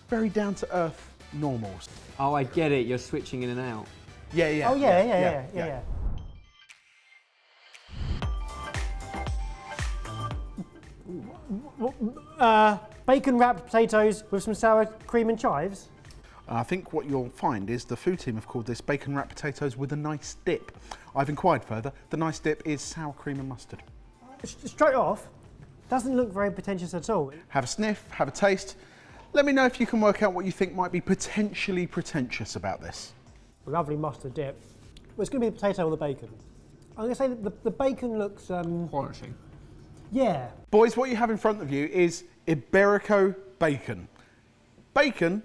very down-to-earth normals. Oh, I get it. You're switching in and out. Yeah, yeah. Oh yeah. Bacon wrapped potatoes with some sour cream and chives. I think what you'll find is the food team have called this bacon wrapped potatoes with a nice dip. I've inquired further. The nice dip is sour cream and mustard. Straight off, doesn't look very pretentious at all. Have a sniff, have a taste. Let me know if you can work out what you think might be potentially pretentious about this. Lovely mustard dip. Well, it's going to be the potato or the bacon. I'm going to say that the bacon looks, Quality. yeah. Boys, what you have in front of you is Iberico bacon. Bacon,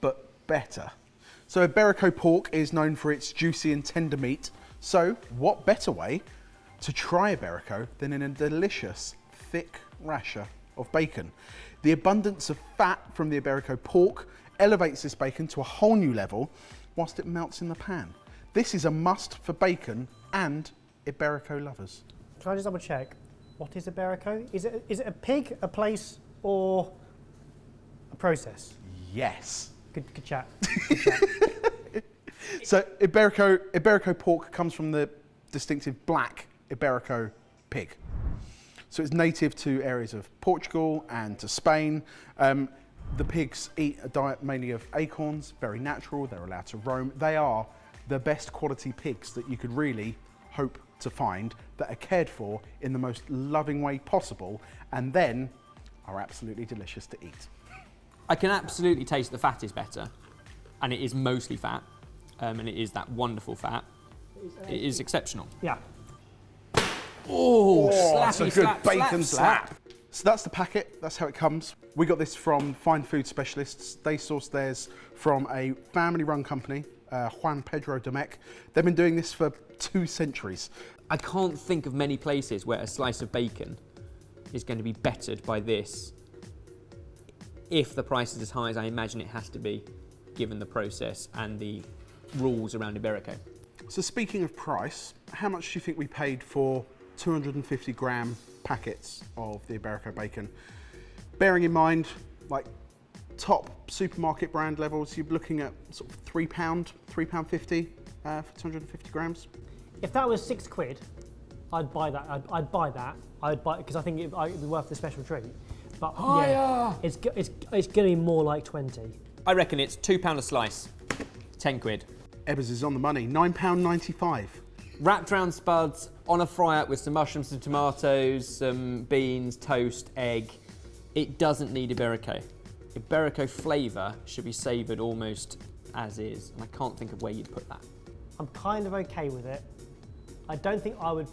but better. So Iberico pork is known for its juicy and tender meat. So what better way to try Iberico than in a delicious, thick rasher of bacon? The abundance of fat from the Iberico pork elevates this bacon to a whole new level whilst it melts in the pan. This is a must for bacon and Iberico lovers. Can I just double check? What is Iberico? Is it a pig, a place, or a process? Yes. Good chat. So Iberico pork comes from the distinctive black Iberico pig. So it's native to areas of Portugal and to Spain. The pigs eat a diet mainly of acorns, very natural, they're allowed to roam. They are the best quality pigs that you could really hope to find, that are cared for in the most loving way possible, and then are absolutely delicious to eat. I can absolutely taste the fat is better, and it is mostly fat, and it is that wonderful fat. It is exceptional. Yeah. Oh, That's a slappy, good slap, bacon slap. So that's the packet, that's how it comes. We got this from Fine Food Specialists. They sourced theirs from a family-run company, Juan Pedro Domecq. They've been doing this for 2 centuries. I can't think of many places where a slice of bacon is going to be bettered by this. If the price is as high as I imagine it has to be, given the process and the rules around Iberico. So speaking of price, how much do you think we paid for 250 gram packets of the Iberico bacon? Bearing in mind, like top supermarket brand levels, you're looking at sort of £3, £3.50 for 250 grams. If that was £6, I'd buy that. I'd buy that. I'd buy it because I think it'd be worth the special treat. But yeah, it's going to be more like 20. I reckon it's £2 a slice, 10 quid. Ebbers is on the money, £9.95. Wrapped round spuds on a fry up with some mushrooms, some tomatoes, some beans, toast, egg. It doesn't need Iberico. Iberico flavour should be savoured almost as is, and I can't think of where you'd put that. I'm kind of okay with it. I don't think I would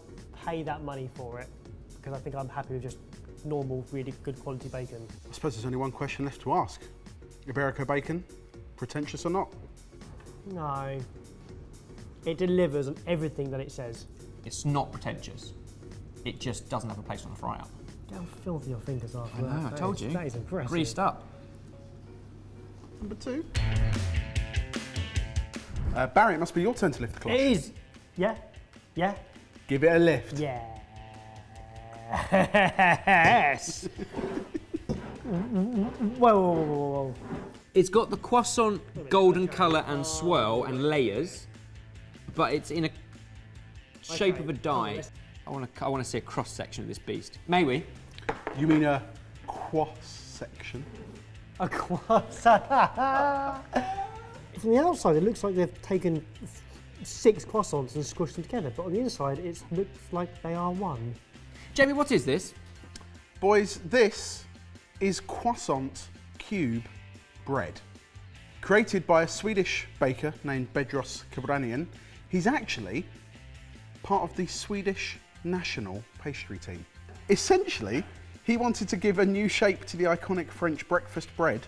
pay that money for it because I think I'm happy with just normal, really good quality bacon. I suppose there's only one question left to ask. Iberico bacon, pretentious or not? No. It delivers on everything that it says. It's not pretentious. It just doesn't have a place on a fry up. Look how filthy your fingers are. I know, I told you. That is impressive. Greased up. Number 2. Barry, it must be your turn to lift the cloth. It is. Yeah. Yeah. Give it a lift. Yes. Whoa. It's got the croissant golden colour and swirl and layers, but it's in a shape of a die. I want to see a cross section of this beast. May we? You mean a cross section? A croissant. From the outside, it looks like they've taken 6 croissants and squished them together, but on the inside, it looks like they are one. Jamie, what is this? Boys, this is croissant cube bread. Created by a Swedish baker named Bedros Kabranian. He's actually part of the Swedish national pastry team. Essentially, he wanted to give a new shape to the iconic French breakfast bread.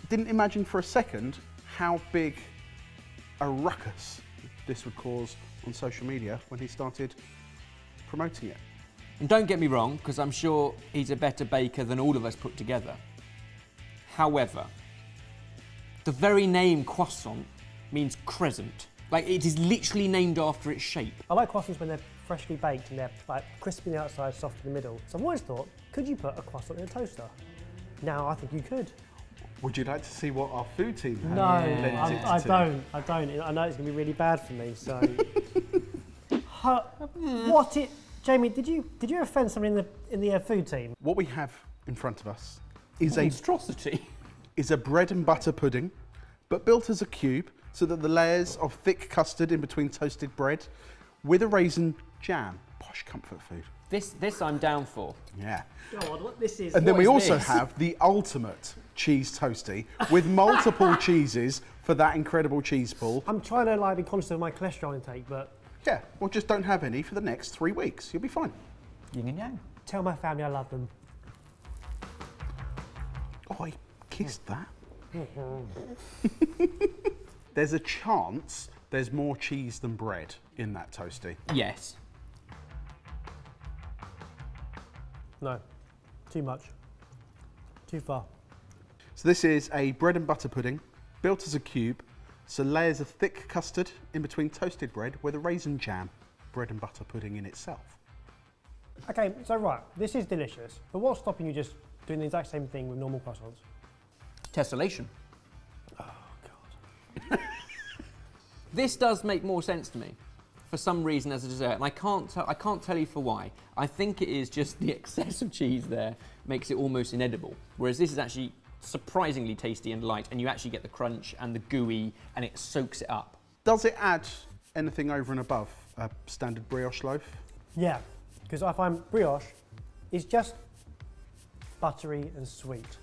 Didn't imagine for a second how big a ruckus this would cause on social media when he started promoting it. And don't get me wrong, because I'm sure he's a better baker than all of us put together. However, the very name croissant means crescent. Like, it is literally named after its shape. I like croissants when they're freshly baked and they're like crispy on the outside, soft in the middle. So I've always thought, could you put a croissant in a toaster? Now I think you could. Would you like to see what our food team has? No, I to? don't. I know it's going to be really bad for me, so... Jamie, did you offend somebody in the food team? What we have in front of us is Monstrosity. is a bread and butter pudding, but built as a cube so that the layers of thick custard in between toasted bread with a raisin jam. Posh comfort food. This I'm down for. Yeah. God, what this is. And then What we is also this? have the ultimate cheese toasty with multiple cheeses for that incredible cheese pull. I'm trying to be conscious of my cholesterol intake, but Yeah, well, just don't have any for the next 3 weeks. You'll be fine. Yin and yang. tell my family I love them. Oh, I kissed that. There's a chance there's more cheese than bread in that toasty. Yes. No, too much. Too far. So this is a bread and butter pudding, built as a cube, so layers of thick custard in between toasted bread with a raisin jam, bread and butter pudding in itself. Okay, so right, this is delicious, but what's stopping you just doing the exact same thing with normal croissants? Tessellation. Oh, God. This does make more sense to me, for some reason, as a dessert, and I can't tell you for why. I think it is just the excess of cheese there makes it almost inedible, whereas this is actually surprisingly tasty and light, and you actually get the crunch and the gooey, and it soaks it up. Does it add anything over and above a standard brioche loaf? Yeah, because I find brioche is just buttery and sweet.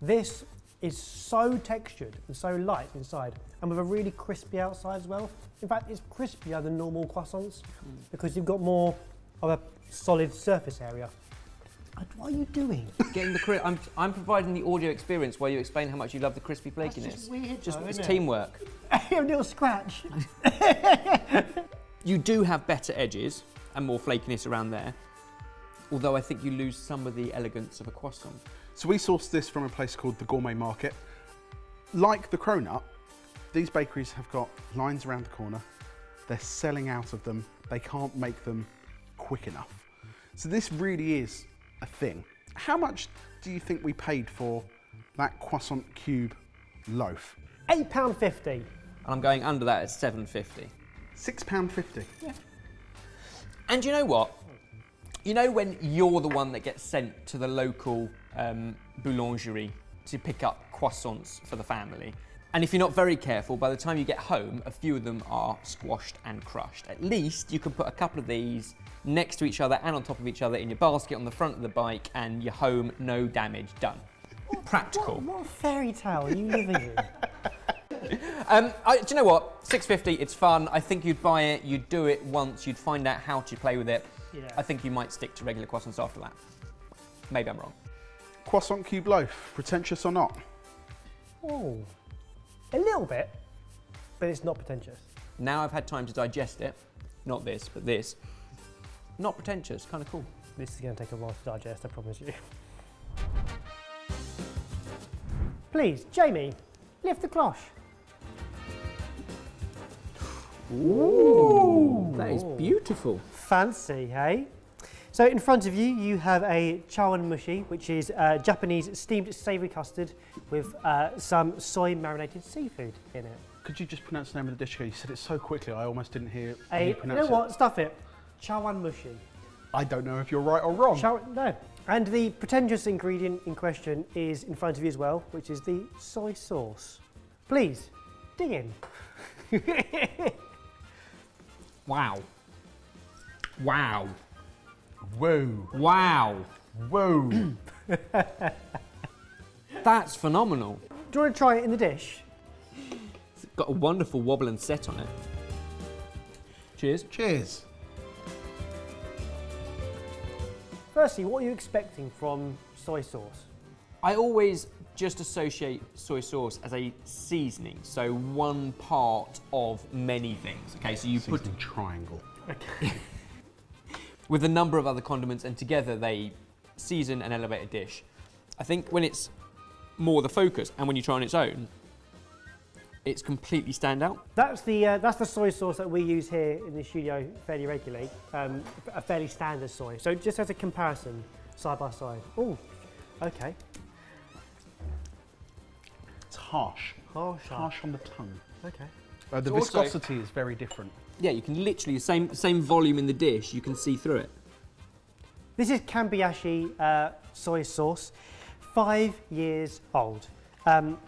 This is so textured and so light inside, and with a really crispy outside as well. In fact, it's crispier than normal croissants because you've got more of a solid surface area. What are you doing? Getting the I'm providing the audio experience while you explain how much you love the crispy flakiness. That's just weird, though, it's isn't it? teamwork. A little scratch. You do have better edges and more flakiness around there, although I think you lose some of the elegance of a croissant. So we sourced this from a place called the Gourmet Market. Like the Cronut, these bakeries have got lines around the corner. They're selling out of them. They can't make them quick enough. So this really is a thing. How much do you think we paid for that croissant cube loaf? £8.50. And I'm going under that at £7.50. £6.50. Yeah. And you know what? You know when you're the one that gets sent to the local boulangerie to pick up croissants for the family, and if you're not very careful, by the time you get home, a few of them are squashed and crushed. At least you can put a couple of these next to each other and on top of each other in your basket on the front of the bike, and you're home, no damage done. Practical. What fairy tale are you living in? Do you know what? £6.50, it's fun. I think you'd buy it, you'd do it once, you'd find out how to play with it. Yeah. I think you might stick to regular croissants after that. Maybe I'm wrong. Croissant cube loaf, pretentious or not? Oh, a little bit, but it's not pretentious. Now I've had time to digest it. Not this, but this. Not pretentious, kind of cool. This is going to take a while to digest, I promise you. Please, Jamie, lift the cloche. Ooh, that is beautiful. Fancy, hey? So in front of you, you have a chawanmushi, which is Japanese steamed savoury custard with some soy marinated seafood in it. Could you just pronounce the name of the dish again? You said it so quickly, I almost didn't hear you You pronounce know it. what? Stuff it. Chawanmushi. I don't know if you're right or wrong. No. And the pretentious ingredient in question is in front of you as well, which is the soy sauce. Please, dig in. Wow. Wow. Whoa. Wow. Whoa. That's phenomenal. Do you want to try it in the dish? It's got a wonderful wobble and set on it. Cheers. Cheers. Firstly, what are you expecting from soy sauce? I always just associate soy sauce as a seasoning, so one part of many things. Okay, so you put Seasoning triangle. with a number of other condiments, and together they season and elevate a dish. I think when it's more the focus, and when you try on its own, it's completely stand out. That's the soy sauce that we use here in the studio fairly regularly, a fairly standard soy. So just as a comparison, side by side. Oh, okay. It's harsh. Harsh. Harsh on the tongue. Okay. The It's also- viscosity is very different. Yeah, you can literally, the same volume in the dish, you can see through it. This is Kambiashi soy sauce, 5 years old.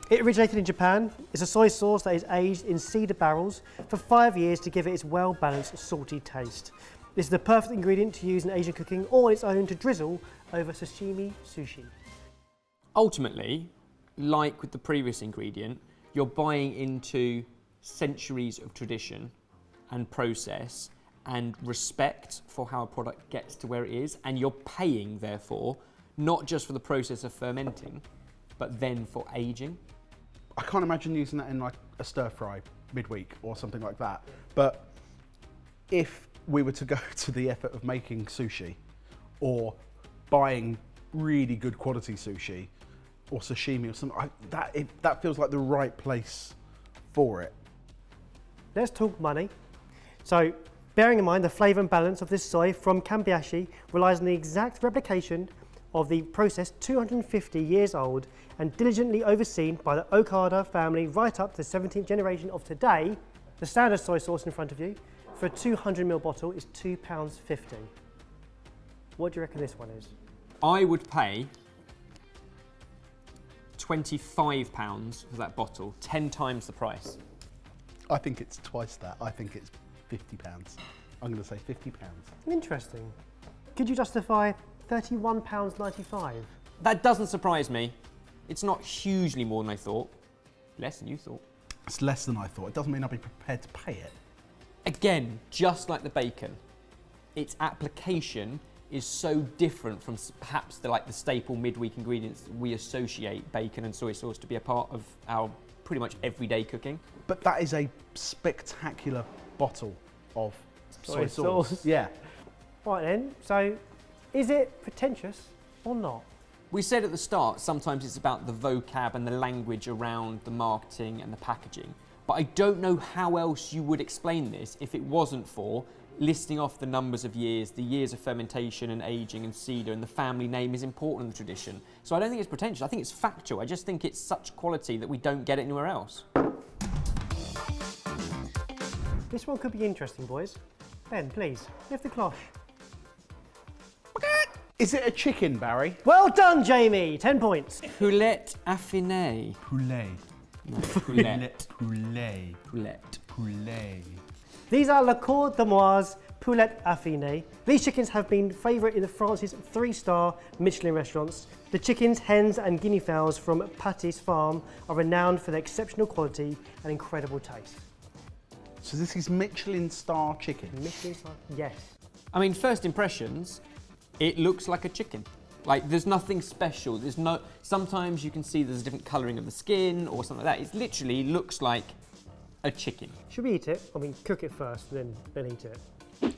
It originated in Japan. It's a soy sauce that is aged in cedar barrels for 5 years to give it its well-balanced salty taste. This is the perfect ingredient to use in Asian cooking or on its own to drizzle over sashimi sushi. Ultimately, like with the previous ingredient, you're buying into centuries of tradition and process and respect for how a product gets to where it is, and you're paying, therefore, not just for the process of fermenting, but then for aging. I can't imagine using that in like a stir fry midweek or something like that. But if we were to go to the effort of making sushi or buying really good quality sushi or sashimi or something, that feels like the right place for it. Let's talk money. So, bearing in mind the flavour and balance of this soy from Kambiashi relies on the exact replication of the process 250 years old and diligently overseen by the Okada family right up to the 17th generation of today. The standard soy sauce in front of you for a 200ml bottle is £2.50. What do you reckon this one is? I would pay £25 for that bottle, 10 times the price. I think it's twice that. I think it's £50. I'm going to say £50. Interesting. Could you justify £31.95? That doesn't surprise me. It's not hugely more than I thought. Less than you thought. It's less than I thought. It doesn't mean I'll be prepared to pay it. Again, just like the bacon, its application is so different from perhaps the staple midweek ingredients that we associate bacon and soy sauce to be a part of our pretty much everyday cooking. But that is a spectacular bottle of soy sauce. Yeah. Right then, so is it pretentious or not? We said at the start, sometimes it's about the vocab and the language around the marketing and the packaging. But I don't know how else you would explain this if it wasn't for listing off the numbers of years, the years of fermentation and aging and cedar, and the family name is important in the tradition. So I don't think it's pretentious, I think it's factual. I just think it's such quality that we don't get it anywhere else. This one could be interesting, boys. Ben, please, lift the cloche. Is it a chicken, Barry? Well done, Jamie. 10 points. Poulet affiné. Poulet. No, poulet. Poulet. Poulet. Poulet. These are Le Cour d'Amoise Poulet Affiné. These chickens have been favourite in France's 3-star Michelin restaurants. The chickens, hens and guinea fowls from Patty's farm are renowned for their exceptional quality and incredible taste. So this is Michelin star chicken. Michelin star? Yes. I mean, first impressions, it looks like a chicken. Like, there's nothing special. There's no. Sometimes you can see there's a different colouring of the skin or something like that. It literally looks like a chicken. Should we eat it? I mean, cook it first, then eat it.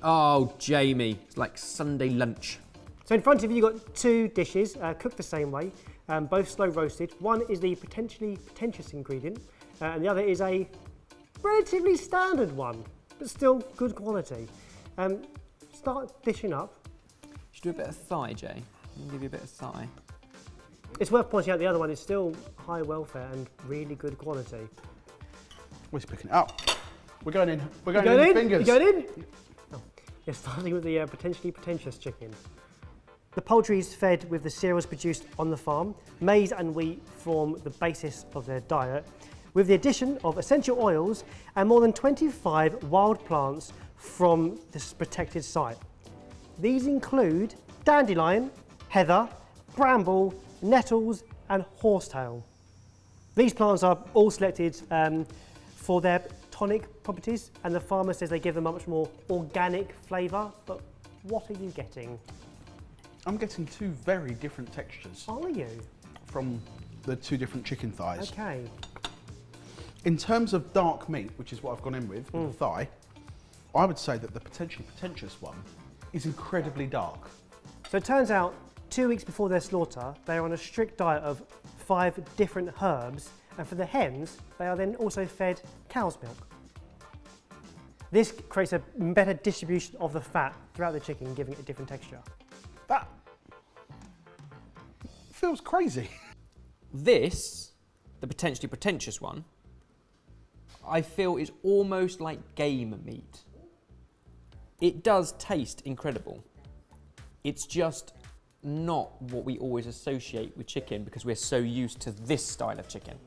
Oh, Jamie, it's like Sunday lunch. So in front of you, you've got 2 dishes, cooked the same way, both slow roasted. One is the pretentious ingredient, and the other is a relatively standard one, but still good quality. Start dishing up. Should do a bit of thigh, Jay. I'll give you a bit of thigh. It's worth pointing out the other one is still high welfare and really good quality. We're picking it up. We're going in. We're going You in going with in? fingers. You going in? Oh, you're starting with the potentially pretentious chicken. The poultry is fed with the cereals produced on the farm. Maize and wheat form the basis of their diet, with the addition of essential oils and more than 25 wild plants from this protected site. These include dandelion, heather, bramble, nettles and horsetail. These plants are all selected for their tonic properties, and the farmer says they give them a much more organic flavour, but what are you getting? I'm getting 2 very different textures Are you? from the 2 different chicken thighs. Okay. In terms of dark meat, which is what I've gone in with the thigh, I would say that the potentially pretentious one is incredibly dark. So it turns out 2 weeks before their slaughter, they are on a strict diet of 5 different herbs, and for the hens, they are then also fed cow's milk. This creates a better distribution of the fat throughout the chicken, giving it a different texture. That feels crazy. This, the potentially pretentious one, I feel is almost like game meat. It does taste incredible. It's just not what we always associate with chicken because we're so used to this style of chicken.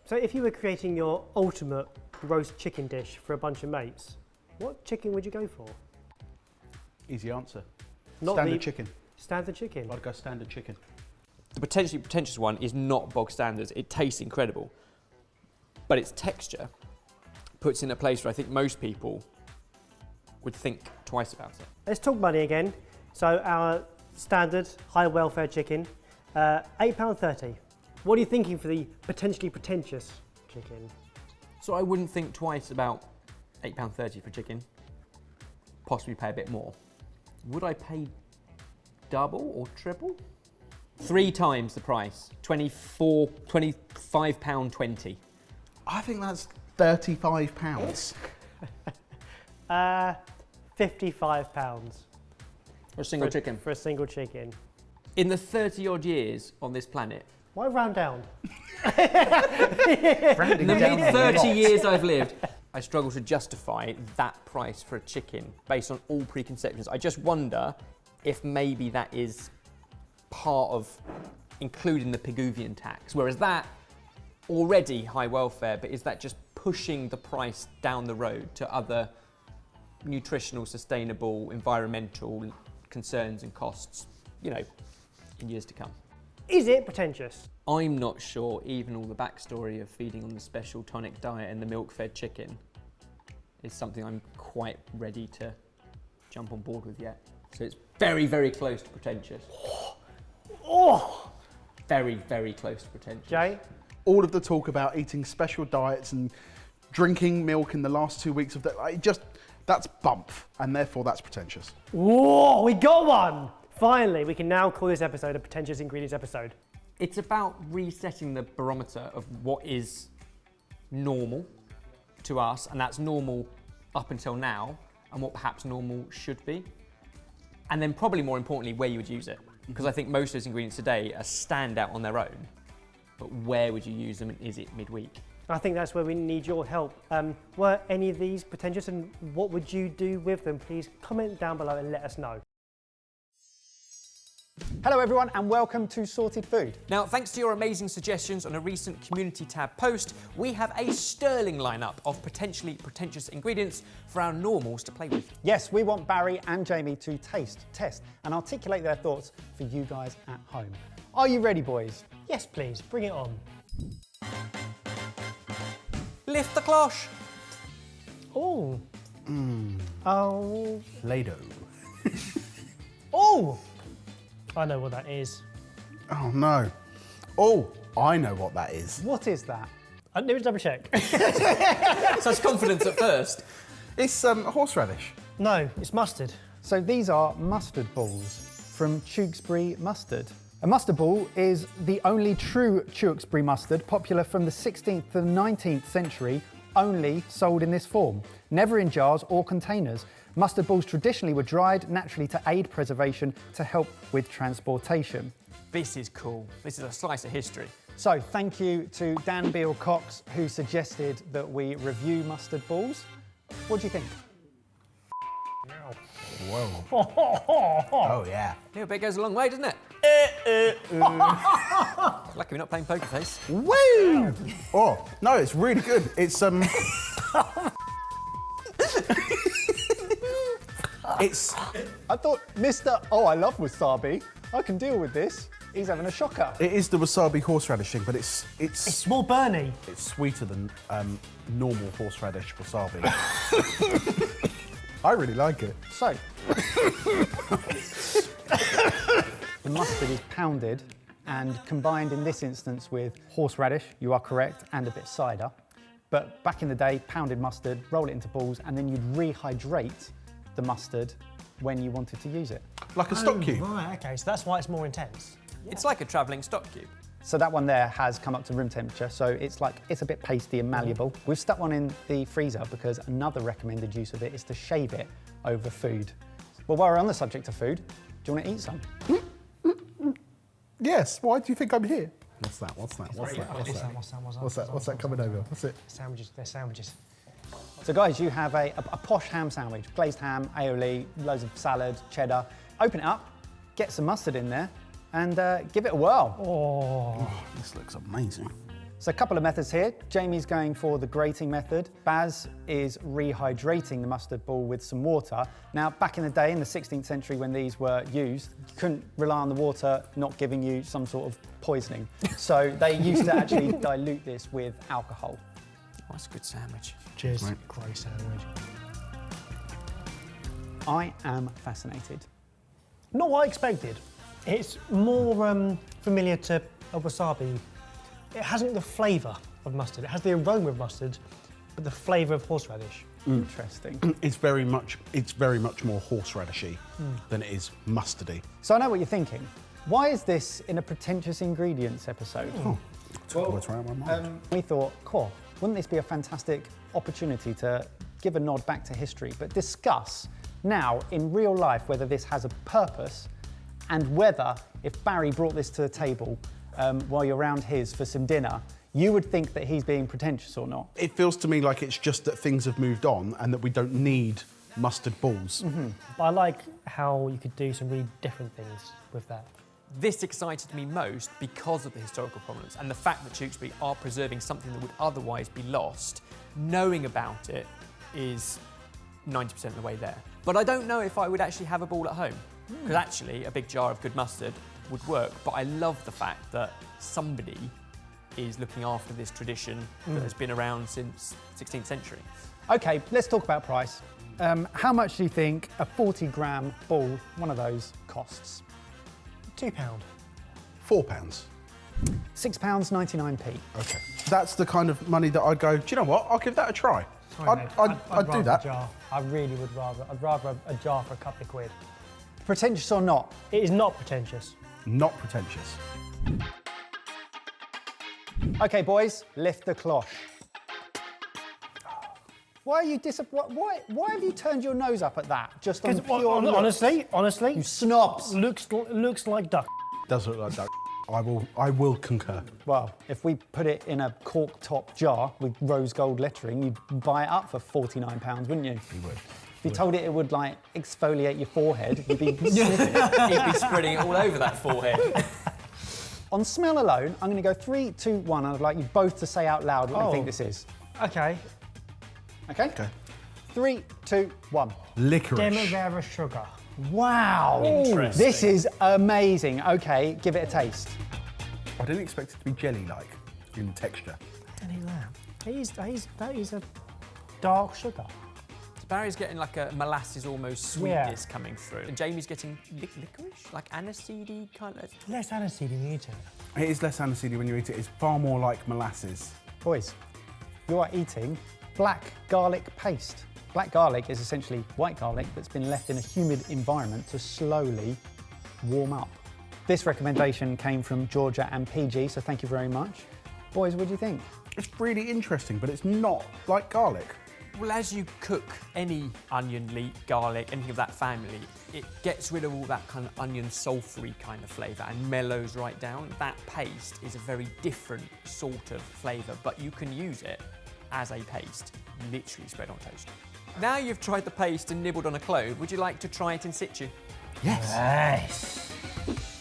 So if you were creating your ultimate roast chicken dish for a bunch of mates, what chicken would you go for? Easy answer. Not Standard the chicken. Standard chicken. I'd go standard chicken. The potentially pretentious one is not bog standards. It tastes incredible, but its texture puts it in a place where I think most people would think twice about it. Let's talk money again. So our standard high welfare chicken, £8.30. What are you thinking for the potentially pretentious chicken? So I wouldn't think twice about £8.30 for chicken. Possibly pay a bit more. Would I pay double or triple? 3 times the price, £25.20. I think that's £35. £55 For a single chicken. for a single chicken. In the 30 odd years on this planet, Why round down? in the mid 30 years I've lived, I struggle to justify that price for a chicken based on all preconceptions. I just wonder if maybe that is part of including the Piguvian tax, whereas that already high welfare, but is that just pushing the price down the road to other nutritional, sustainable, environmental concerns and costs, you know, in years to come? Is it pretentious? I'm not sure even all the backstory of feeding on the special tonic diet and the milk-fed chicken is something I'm quite ready to jump on board with yet. So it's Very, very close to pretentious. Oh! Very, very close to pretentious. Jay? All of the talk about eating special diets and drinking milk in the last 2 weeks of that, that's bump, and therefore that's pretentious. Whoa, we got one! Finally, we can now call this episode a Pretentious Ingredients episode. It's about resetting the barometer of what is normal to us, and that's normal up until now, and what perhaps normal should be. And then probably more importantly, where you would use it. Because I think most of those ingredients today are standout on their own, but where would you use them, and is it midweek? I think that's where we need your help. Were any of these pretentious, and what would you do with them? Please comment down below and let us know. Hello everyone and welcome to Sorted Food. Now, thanks to your amazing suggestions on a recent community tab post, we have a sterling lineup of potentially pretentious ingredients for our normals to play with. Yes, we want Barry and Jamie to taste, test and articulate their thoughts for you guys at home. Are you ready, boys? Yes, please, bring it on. Lift the cloche. Oh. Oh. Play-Doh. Oh! I know what that is. Oh no. Oh, I know what that is. What is that? Let me just double check. Such confidence at first. It's horseradish. No, it's mustard. So these are mustard balls from Tewkesbury Mustard. A mustard ball is the only true Tewkesbury mustard, popular from the 16th to the 19th century, only sold in this form, never in jars or containers. Mustard balls traditionally were dried naturally to aid preservation to help with transportation. This is cool. This is a slice of history. So thank you to Dan Beale Cox, who suggested that we review mustard balls. What do you think? Whoa. Oh yeah. A little bit goes a long way, doesn't it? Lucky we're not playing poker face. Woo! Oh, no, it's really good. It's It's I thought, Mr. Oh, I love wasabi. I can deal with this. He's having a shocker. It is the wasabi horseradish thing, but it's It's more burny. it's sweeter than normal horseradish wasabi. I really like it. So, the mustard is pounded and combined in this instance with horseradish, you are correct, and a bit of cider. But back in the day, pounded mustard, roll it into balls, and then you'd rehydrate the mustard when you wanted to use it. Like a stock cube. Right, okay, so that's why it's more intense. It's like a travelling stock cube. So that one there has come up to room temperature, so it's a bit pasty and malleable. We've stuck one in the freezer because another recommended use of it is to shave it over food. Well, while we're on the subject of food, do you want to eat some? Yes. Why do you think I'm here? What's that? What's that? What's that coming over? What's it? Sandwiches, they're sandwiches. So guys, you have a posh ham sandwich, glazed ham, aioli, loads of salad, cheddar. Open it up, get some mustard in there, and give it a whirl. Oh. This looks amazing. So a couple of methods here. Jamie's going for the grating method. Baz is rehydrating the mustard ball with some water. Now, back in the day, in the 16th century when these were used, you couldn't rely on the water not giving you some sort of poisoning. So they used to actually dilute this with alcohol. Oh, that's a good sandwich. Cheers. Right. Great sandwich. I am fascinated. Not what I expected. It's more familiar to a wasabi. It hasn't the flavour of mustard. It has the aroma of mustard, but the flavour of horseradish. Interesting. It's very much more horseradishy than it is mustardy. So I know what you're thinking. Why is this in a Pretentious Ingredients episode? Took words right out of my mind. We thought, cool, wouldn't this be a fantastic opportunity to give a nod back to history, but discuss now in real life whether this has a purpose and whether, if Barry brought this to the table while you're around his for some dinner, you would think that he's being pretentious or not. It feels to me like it's just that things have moved on and that we don't need mustard balls. But I like how you could do some really different things with that. This excited me most because of the historical provenance and the fact that Tewkesbury are preserving something that would otherwise be lost. Knowing about it is 90% of the way there. But I don't know if I would actually have a ball at home, because actually a big jar of good mustard would work. But I love the fact that somebody is looking after this tradition that has been around since 16th century. Okay, let's talk about price. How much do you think a 40-gram ball, one of those, costs? £2. £4. £6.99p. Okay. That's the kind of money that I'd go, do you know what? I'll give that a try. I'd do rather that. A jar. I really would rather. I'd rather a jar for a couple of quid. Pretentious or not? It is not pretentious. Not pretentious. Okay, boys, lift the cloche. Why are you why have you turned your nose up at that? Just on pure looks? Honestly, You snobs. looks like duck. Does look like that. I will concur. Well, if we put it in a cork top jar with rose gold lettering, you'd buy it up for £49, wouldn't you? You would. If you told it would like exfoliate your forehead, you'd be He'd be spreading it all over that forehead. On smell alone, I'm going to go 3, 2, 1, and I'd like you both to say out loud what you think this is. Okay. Okay? Okay. 3, 2, 1. Licorice. Demerara sugar. Wow! Interesting. This is amazing. Okay, give it a taste. I didn't expect it to be jelly-like in texture. That is a dark sugar. Barry's getting like a molasses almost sweetness coming through. And Jamie's getting licorice, like aniseedy kind of. Less aniseed when you eat it. It is less aniseedy when you eat it. It's far more like molasses. Boys, you are eating black garlic paste. Black garlic is essentially white garlic that's been left in a humid environment to slowly warm up. This recommendation came from Georgia and PG, so thank you very much. Boys, what do you think? It's really interesting, but it's not like garlic. Well, as you cook any onion, leek, garlic, anything of that family, it gets rid of all that kind of onion sulfury kind of flavour and mellows right down. That paste is a very different sort of flavour, but you can use it as a paste, literally spread on toast. Now you've tried the paste and nibbled on a clove, would you like to try it in situ? Yes. Nice.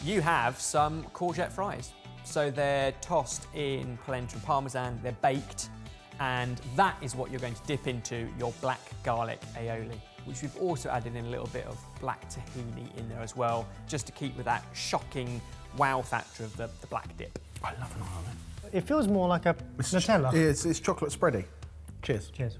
You have some courgette fries. So they're tossed in polenta and parmesan, they're baked, and that is what you're going to dip into your black garlic aioli, which we've also added in a little bit of black tahini in there as well, just to keep with that shocking wow factor of the black dip. I love an island. It feels more like a Nutella. It's chocolate spready. Cheers. Cheers.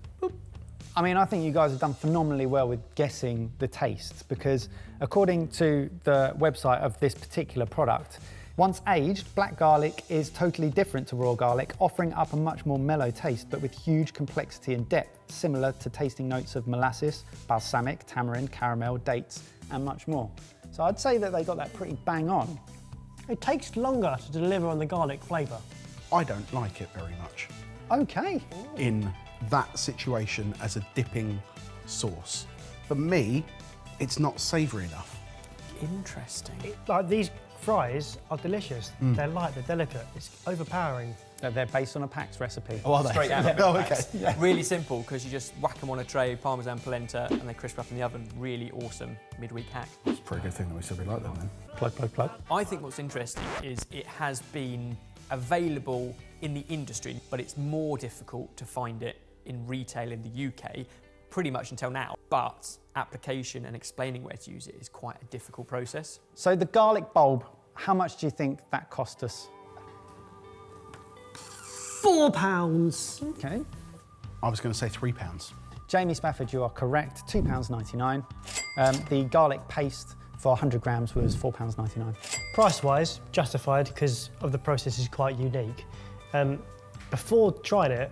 I mean, I think you guys have done phenomenally well with guessing the tastes because according to the website of this particular product, once aged, black garlic is totally different to raw garlic, offering up a much more mellow taste, but with huge complexity and depth, similar to tasting notes of molasses, balsamic, tamarind, caramel, dates, and much more. So I'd say that they got that pretty bang on. It takes longer to deliver on the garlic flavour. I don't like it very much Okay. in that situation as a dipping sauce. For me, it's not savoury enough. Interesting. Like these fries are delicious. They're light, they're delicate. It's overpowering. They're based on a Pax recipe. Oh, are they? Straight out of Oh, the okay. packs. Really simple, because you just whack them on a tray, parmesan polenta, and they crisp up in the oven. Really awesome midweek hack. It's a pretty good thing that we still be like them then. Plug, plug, plug. I think what's interesting is it has been available in the industry, but it's more difficult to find it in retail in the UK, pretty much until now. But application and explaining where to use it is quite a difficult process. So the garlic bulb, how much do you think that cost us? £4. Okay. I was going to say £3. Jamie Spafford, you are correct, £2.99. The garlic paste for 100 grams was £4.99. Price-wise, justified because of the process is quite unique. Before trying it,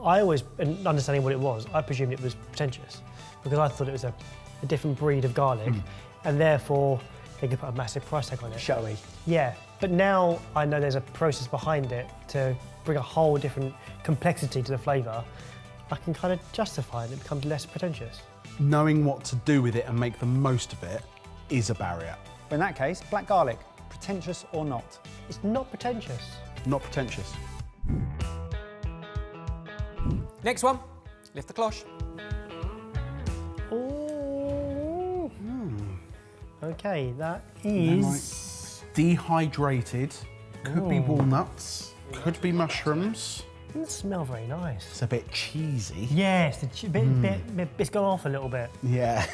I always, and understanding what it was, I presumed it was pretentious because I thought it was a different breed of garlic and therefore they could put a massive price tag on it. Showy. Yeah, but now I know there's a process behind it to bring a whole different complexity to the flavour. I can kind of justify it and it becomes less pretentious. Knowing what to do with it and make the most of it is a barrier. In that case, black garlic, pretentious or not? It's not pretentious. Not pretentious. Next one, lift the cloche. Ooh. Okay, that is... Dehydrated, could be walnuts, could be mushrooms. Doesn't smell very nice. It's a bit cheesy. Yes, it's gone off a little bit. Yeah.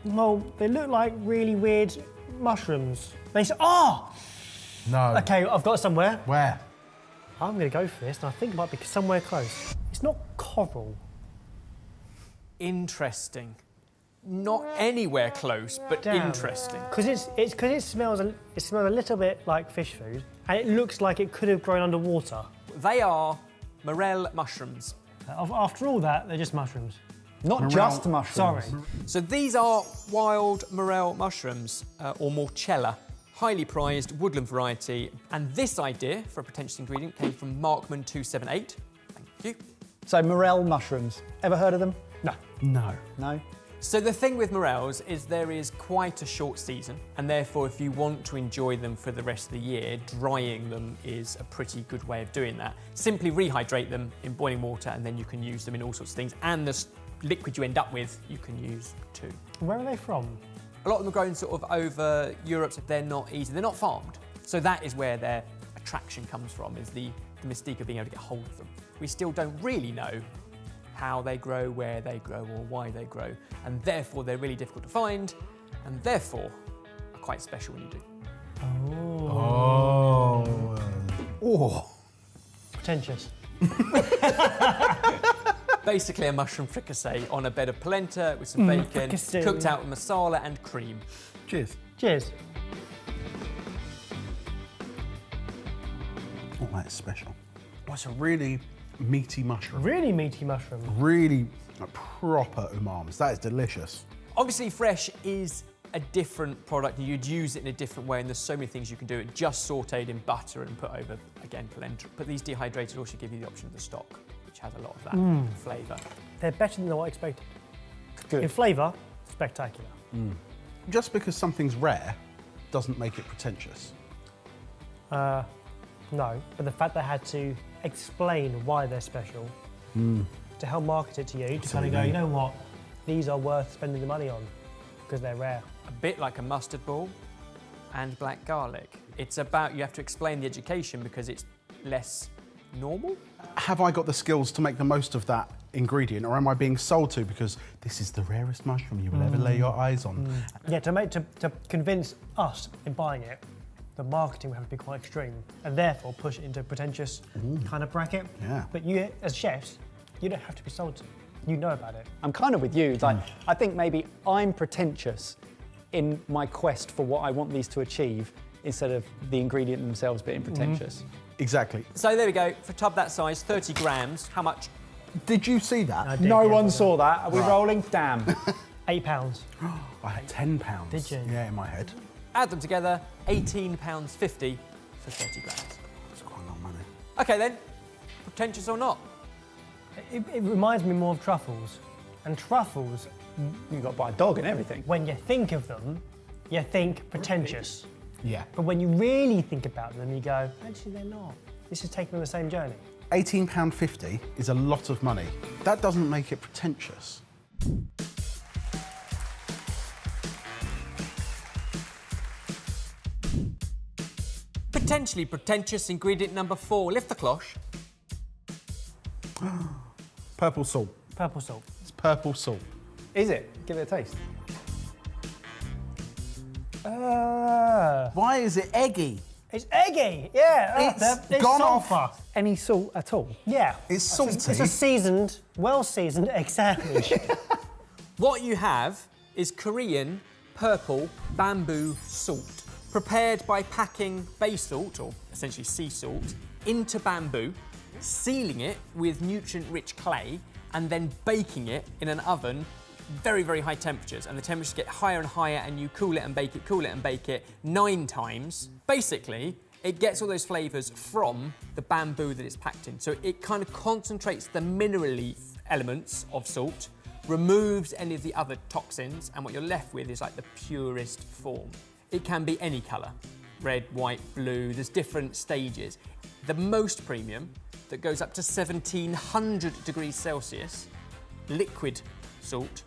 Well, they look like really weird mushrooms. They say, oh! No. Okay, I've got somewhere. Where? I'm going to go for this, and I think it might be somewhere close. It's not coral. Interesting. Not anywhere close, but interesting. Because it smells a little bit like fish food, and it looks like it could have grown underwater. They are morel mushrooms. After all that, they're just mushrooms. Not just mushrooms. Sorry. So these are wild morel mushrooms, or morchella, highly prized woodland variety. And this idea for a pretentious ingredient came from Markman278. Thank you. So morel mushrooms. Ever heard of them? No. No. No? So the thing with morels is there is quite a short season, and therefore if you want to enjoy them for the rest of the year, drying them is a pretty good way of doing that. Simply rehydrate them in boiling water and then you can use them in all sorts of things, and the liquid you end up with you can use too. Where are they from? A lot of them are grown sort of over Europe, so they're not easy, they're not farmed. So that is where their attraction comes from, is the mystique of being able to get hold of them. We still don't really know how they grow, where they grow, or why they grow, and therefore they're really difficult to find, and therefore are quite special when you do. Oh. Pretentious. Basically a mushroom fricassee on a bed of polenta with some bacon, fricassee. cooked out with masala and cream. Cheers. Cheers. Oh, that's special. Oh, it's a really meaty mushroom. Really meaty mushroom. Really proper umami. That is delicious. Obviously fresh is a different product, you'd use it in a different way, and there's so many things you can do it just sautéed in butter and put over, again, polenta. But these dehydrated also give you the option of the stock, which has a lot of that flavour. They're better than what I expected. Good. In flavour, spectacular. Just because something's rare doesn't make it pretentious. No, but the fact they had to explain why they're special, to help market it to you, to kind of go, you know what, these are worth spending the money on because they're rare. A bit like a mustard ball and black garlic. It's about, you have to explain the education because it's less normal. Have I got the skills to make the most of that ingredient, or am I being sold to because this is the rarest mushroom you will ever lay your eyes on? Yeah, to convince us in buying it, the marketing would have to be quite extreme, and therefore push it into a pretentious kind of bracket. Yeah. But you, as chefs, you don't have to be sold to. You know about it. I'm kind of with you. Like, I think maybe I'm pretentious in my quest for what I want these to achieve, instead of the ingredient themselves being pretentious. Exactly. So there we go, for a tub that size, 30 grams, how much? Did you see that? I did, No yeah, one but- saw that. Are we rolling? Damn. £8. I had £10. Did you? Yeah, in my head. Add them together, £18.50 for 30 grams. That's quite a lot of money. Okay then, pretentious or not? It reminds me more of truffles. And truffles, You've got to buy a dog and everything. when you think of them, you think pretentious. Yeah. But when you really think about them, you go, actually, they're not. This is taking on the same journey. £18.50 is a lot of money. That doesn't make it pretentious. Potentially pretentious ingredient number 4, lift the cloche. Purple salt. Purple salt. It's purple salt. Is it? Give it a taste. Why is it eggy? It's eggy, yeah. It's gone off. sulphur. Any salt at all? Yeah. It's salty. It's a seasoned, well-seasoned egg sandwich. What you have is Korean purple bamboo salt, prepared by packing bay salt, or essentially sea salt, into bamboo, sealing it with nutrient-rich clay, and then baking it in an oven, very, very high temperatures, and the temperatures get higher and higher, and you cool it and bake it 9 times. Basically, it gets all those flavours from the bamboo that it's packed in. So it kind of concentrates the minerally elements of salt, removes any of the other toxins, and what you're left with is like the purest form. It can be any colour, red, white, blue, there's different stages. The most premium, that goes up to 1700 degrees Celsius, liquid salt,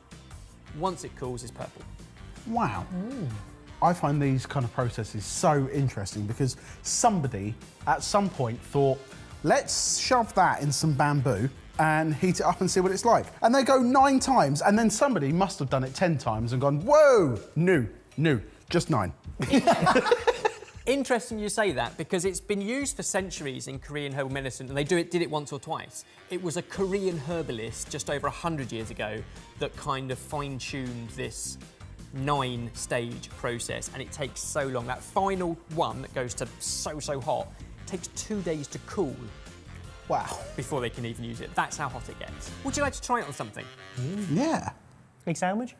once it cools, is purple. Wow. I find these kind of processes so interesting because somebody at some point thought, let's shove that in some bamboo and heat it up and see what it's like. And they go 9 times, and then somebody must have done it 10 times and gone, whoa, no, just 9. Interesting you say that, because it's been used for centuries in Korean herbal medicine, and they did it once or twice. It was a Korean herbalist just over 100 years ago that kind of fine-tuned this 9-stage process, and it takes so long. That final one that goes to so hot takes 2 days to cool. Wow. Before they can even use it. That's how hot it gets. Would you like to try it on something? Yeah. Egg sandwich?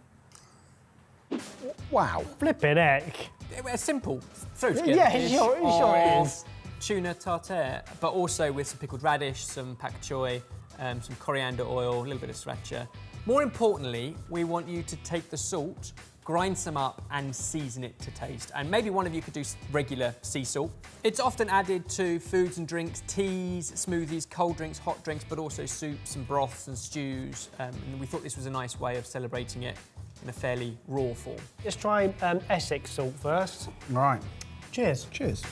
Wow. Flippin' heck. A simple throat Yeah, sure it is. Tuna tartare, but also with some pickled radish, some pak choy, some coriander oil, a little bit of sriracha. More importantly, we want you to take the salt, grind some up and season it to taste. And maybe one of you could do regular sea salt. It's often added to foods and drinks, teas, smoothies, cold drinks, hot drinks, but also soups and broths and stews. And we thought this was a nice way of celebrating it in a fairly raw form. Let's try Essex salt first. Right. Cheers. Cheers.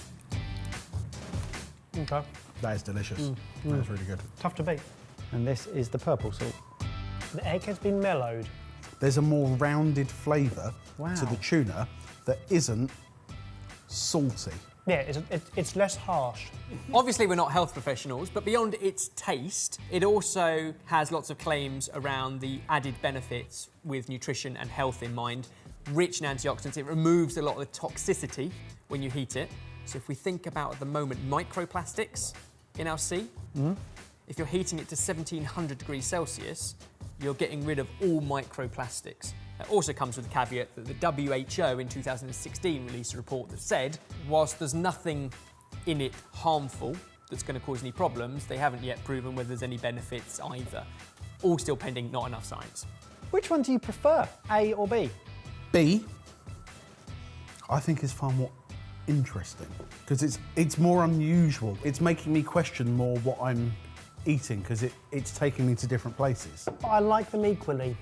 Okay. That is delicious. That is really good. Tough to beat. And this is the purple salt. The egg has been mellowed. There's a more rounded flavour Wow. to the tuna that isn't salty. Yeah, it's less harsh. Obviously, we're not health professionals, but beyond its taste, it also has lots of claims around the added benefits with nutrition and health in mind. Rich in antioxidants, it removes a lot of the toxicity when you heat it. So if we think about, at the moment, microplastics in our sea, if you're heating it to 1700 degrees Celsius, you're getting rid of all microplastics. It also comes with the caveat that the WHO in 2016 released a report that said, whilst there's nothing in it harmful that's going to cause any problems, they haven't yet proven whether there's any benefits either. All still pending, not enough science. Which one do you prefer, A or B? B, I think is far more interesting because it's more unusual. It's making me question more what I'm eating because it's taking me to different places. But I like them equally.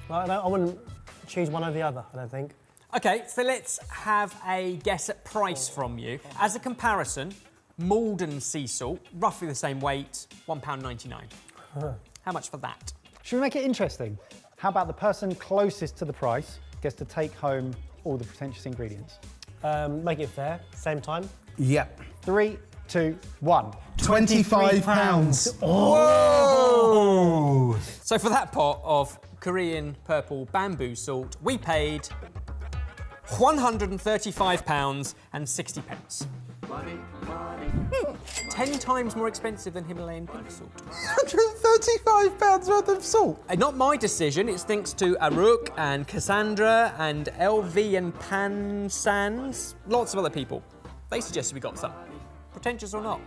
I wouldn't choose one over the other, I don't think. Okay, so let's have a guess at price from you. As a comparison, Malden sea salt, roughly the same weight, £1.99. How much for that? Should we make it interesting? How about the person closest to the price gets to take home all the pretentious ingredients? Make it fair, same time. Yep. 3, 2, 1. £25. Whoa! So for that pot of Korean purple bamboo salt, we paid £135.60. 10 times more expensive than Himalayan pink salt. £135 worth of salt. Not my decision, it's thanks to Aruk and Cassandra and LV and Pan Sands, lots of other people. They suggested we got some. Pretentious or not?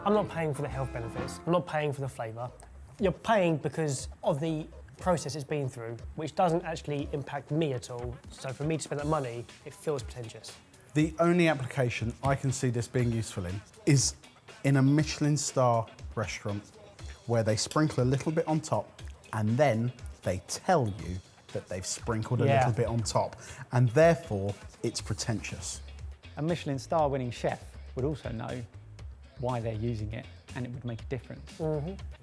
I'm not paying for the health benefits. I'm not paying for the flavour. You're paying because of the process it's been through, which doesn't actually impact me at all. So for me to spend that money, it feels pretentious. The only application I can see this being useful in is in a Michelin star restaurant where they sprinkle a little bit on top and then they tell you that they've sprinkled a little bit on top and therefore it's pretentious. A Michelin star winning chef would also know why they're using it and it would make a difference.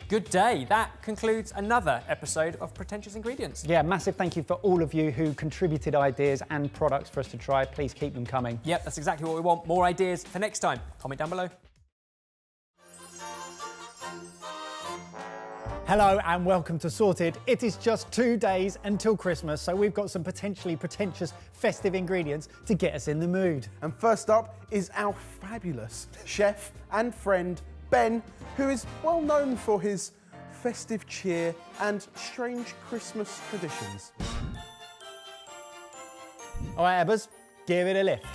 Good day. That concludes another episode of Pretentious Ingredients. Yeah, massive thank you for all of you who contributed ideas and products for us to try. Please keep them coming. Yep, that's exactly what we want. More ideas for next time. Comment down below. Hello and welcome to Sorted. It is just 2 days until Christmas, so we've got some potentially pretentious festive ingredients to get us in the mood. And first up is our fabulous chef and friend, Ben, who is well known for his festive cheer and strange Christmas traditions. All right, Ebbers, give it a lift.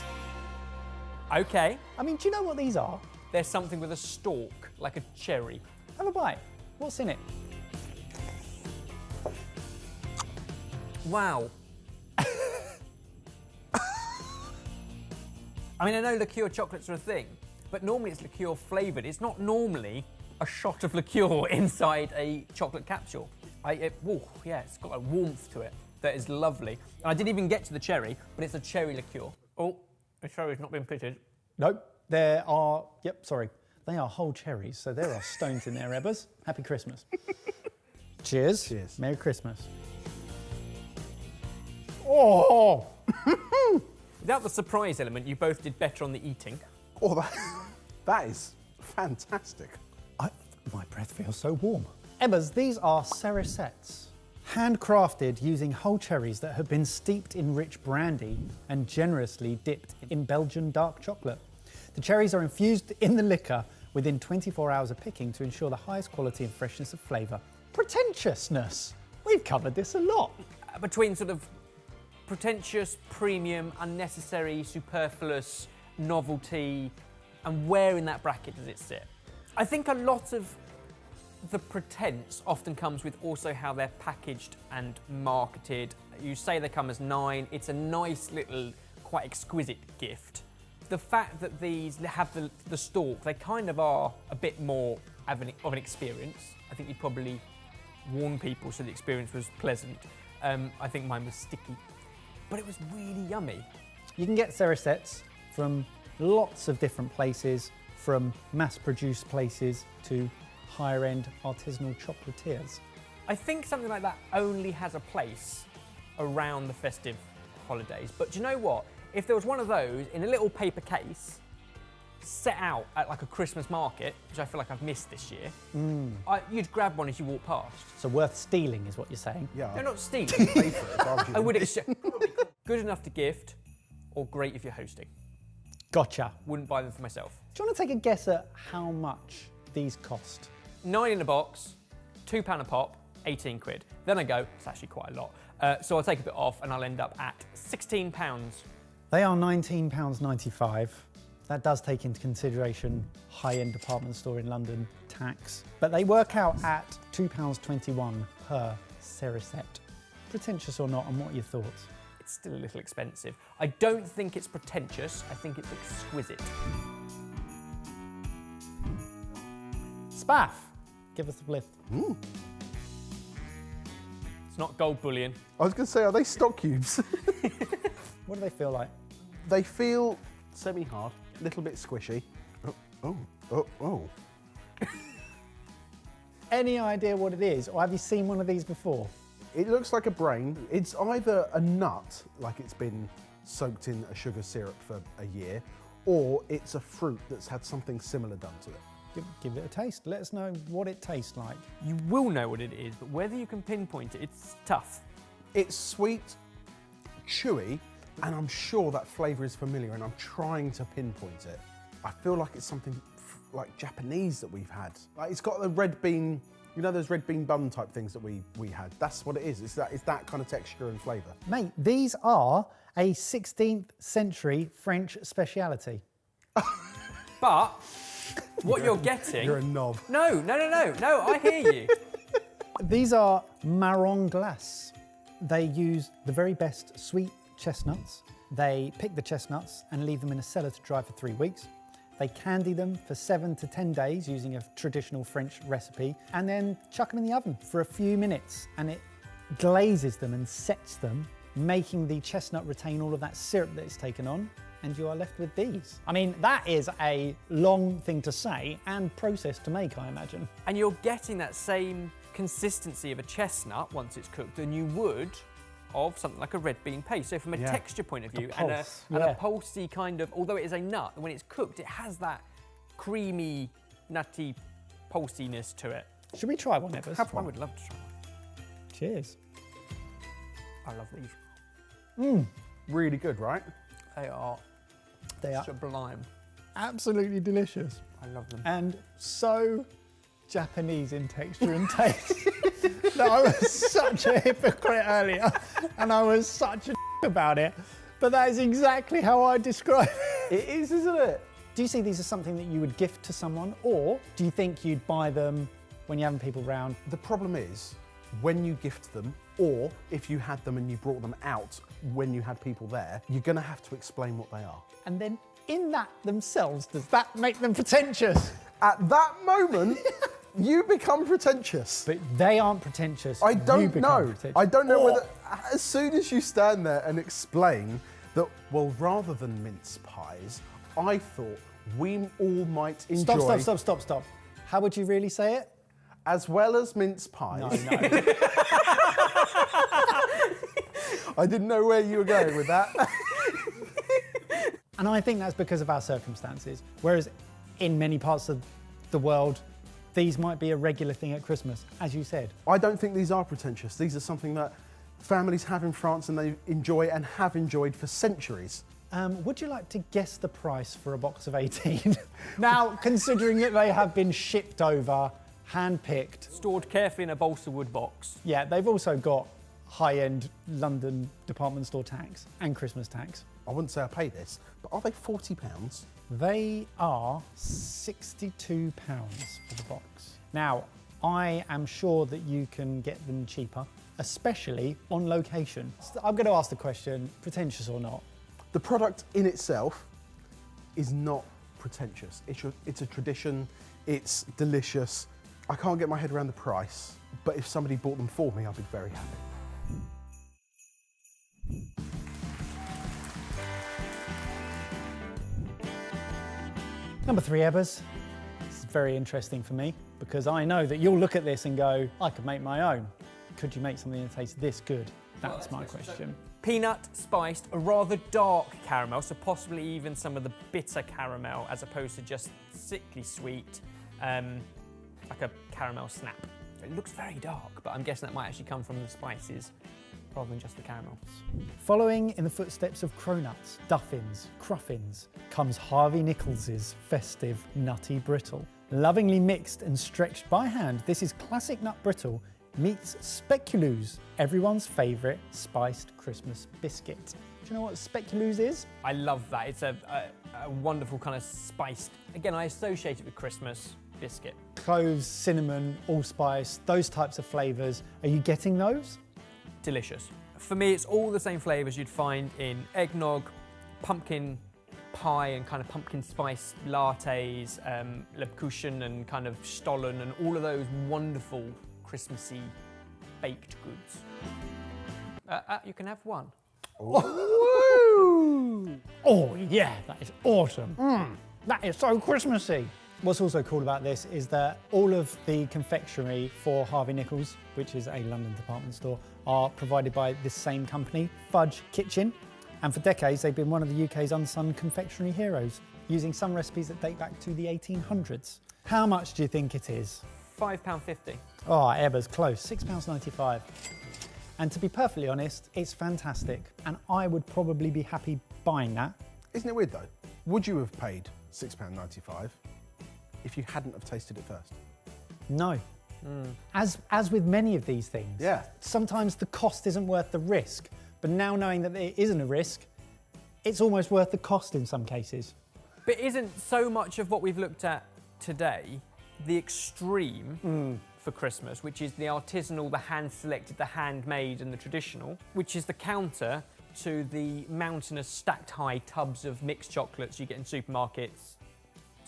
Okay. I mean, do you know what these are? There's something with a stalk, like a cherry. Have a bite. What's in it? Wow. I mean, I know liqueur chocolates are a thing, but normally it's liqueur flavoured. It's not normally a shot of liqueur inside a chocolate capsule. It's got a warmth to it that is lovely. And I didn't even get to the cherry, but it's a cherry liqueur. Oh, the cherry's not been pitted. Nope. They are whole cherries, so there are stones in there, Ebbers. Happy Christmas. Cheers. Cheers. Merry Christmas. Oh! Without the surprise element, you both did better on the eating. Oh, that is fantastic. My breath feels so warm. Ebbers, these are cerissettes, handcrafted using whole cherries that have been steeped in rich brandy and generously dipped in Belgian dark chocolate. The cherries are infused in the liquor within 24 hours of picking to ensure the highest quality and freshness of flavour. Pretentiousness. We've covered this a lot. Between sort of pretentious, premium, unnecessary, superfluous, novelty, and where in that bracket does it sit? I think a lot of the pretense often comes with also how they're packaged and marketed. You say they come as 9, it's a nice little, quite exquisite gift. The fact that these have the stalk, they kind of are a bit more of an experience. I think you'd probably warn people so the experience was pleasant. I think mine was sticky, but it was really yummy. You can get cerissettes from lots of different places, from mass-produced places to higher-end artisanal chocolatiers. I think something like that only has a place around the festive holidays. But do you know what? If there was one of those in a little paper case, set out at like a Christmas market, which I feel like I've missed this year, you'd grab one as you walk past. So worth stealing is what you're saying? Yeah. They're not stealing. Pay for it, aren't you? I would exchange. Good enough to gift, or great if you're hosting. Gotcha. Wouldn't buy them for myself. Do you want to take a guess at how much these cost? 9 in a box, £2 a pop, 18 quid. Then I go, it's actually quite a lot. So I'll take a bit off and I'll end up at £16. They are £19.95. That does take into consideration high-end department store in London tax, but they work out at £2.21 per cerisette. Pretentious or not, and what are your thoughts? It's still a little expensive. I don't think it's pretentious, I think it's exquisite. Spaff, give us a lift. It's not gold bullion. I was going to say, are they stock cubes? What do they feel like? They feel semi-hard, a little bit squishy. Oh. Any idea what it is, or have you seen one of these before? It looks like a brain. It's either a nut, like it's been soaked in a sugar syrup for a year, or it's a fruit that's had something similar done to it. Give it a taste. Let us know what it tastes like. You will know what it is, but whether you can pinpoint it, it's tough. It's sweet, chewy, and I'm sure that flavour is familiar, and I'm trying to pinpoint it. I feel like it's something like Japanese that we've had. Like it's got the red bean, you know those red bean bun type things that we had. That's what it is. It's that kind of texture and flavour. Mate, these are a 16th century French speciality. But what you're getting... You're a knob. No, I hear you. These are marron glace. They use the very best sweet chestnuts. They pick the chestnuts and leave them in a cellar to dry for 3 weeks. They candy them for 7 to 10 days using a traditional French recipe, and then chuck them in the oven for a few minutes, and it glazes them and sets them, making the chestnut retain all of that syrup that it's taken on, and you are left with these. I mean, that is a long thing to say and process to make, I imagine. And you're getting that same consistency of a chestnut once it's cooked than you would of something like a red bean paste. So from a texture point of view and a pulsy kind of, although it is a nut, when it's cooked, it has that creamy, nutty pulsiness to it. Should we try one, Evers? I would love to try one. Cheers. I love these. Really good, right? They are sublime. Absolutely delicious. I love them. And so Japanese in texture and taste. No, I was such a hypocrite earlier, and I was such a about it, but that is exactly how I describe it. It is, isn't it? Do you see these as something that you would gift to someone, or do you think you'd buy them when you're having people round? The problem is, when you gift them, or if you had them and you brought them out when you had people there, you're going to have to explain what they are. And then in that themselves, does that make them pretentious? At that moment, you become pretentious. But they aren't pretentious. I you don't become know. pretentious. I don't know Or- whether, as soon as you stand there and explain that, well, rather than mince pies, I thought we all might enjoy... Stop. How would you really say it? As well as mince pies. No. I didn't know where you were going with that. And I think that's because of our circumstances. Whereas in many parts of the world, these might be a regular thing at Christmas, as you said. I don't think these are pretentious. These are something that families have in France and they enjoy and have enjoyed for centuries. Would you like to guess the price for a box of 18? Now, considering that they have been shipped over, hand-picked. Stored carefully in a balsa wood box. Yeah, they've also got high-end London department store tags and Christmas tags. I wouldn't say I pay this, but are they £40? They are £62 for the box. Now, I am sure that you can get them cheaper, especially on location. So I'm going to ask the question, pretentious or not? The product in itself is not pretentious. It's a tradition, it's delicious. I can't get my head around the price, but if somebody bought them for me, I'd be very happy. Number 3, Ebbers. This is very interesting for me because I know that you'll look at this and go, I could make my own. Could you make something that tastes this good? That's my question. Peanut spiced, a rather dark caramel, so possibly even some of the bitter caramel as opposed to just sickly sweet, like a caramel snap. It looks very dark, but I'm guessing that might actually come from the spices rather than just the caramel. Following in the footsteps of cronuts, duffins, cruffins, comes Harvey Nichols's festive nutty brittle. Lovingly mixed and stretched by hand, this is classic nut brittle meets speculoos, everyone's favourite spiced Christmas biscuit. Do you know what speculoos is? I love that. It's a wonderful kind of spiced, again, I associate it with Christmas biscuit. Cloves, cinnamon, allspice, those types of flavours. Are you getting those? Delicious. For me, it's all the same flavours you'd find in eggnog, pumpkin pie and kind of pumpkin spice lattes, Lebkuchen and kind of Stollen and all of those wonderful Christmassy baked goods. You can have one. Oh yeah, that is awesome. That is so Christmassy. What's also cool about this is that all of the confectionery for Harvey Nichols, which is a London department store, are provided by this same company, Fudge Kitchen. And for decades, they've been one of the UK's unsung confectionery heroes, using some recipes that date back to the 1800s. How much do you think it is? £5.50. Oh, Ebbers, close, £6.95. And to be perfectly honest, it's fantastic. And I would probably be happy buying that. Isn't it weird though? Would you have paid £6.95 if you hadn't have tasted it first? No. As with many of these things, Yeah. sometimes the cost isn't worth the risk. But now knowing that it isn't a risk, it's almost worth the cost in some cases. But isn't so much of what we've looked at today the extreme for Christmas, which is the artisanal, the hand-selected, the handmade and the traditional, which is the counter to the mountainous stacked high tubs of mixed chocolates you get in supermarkets,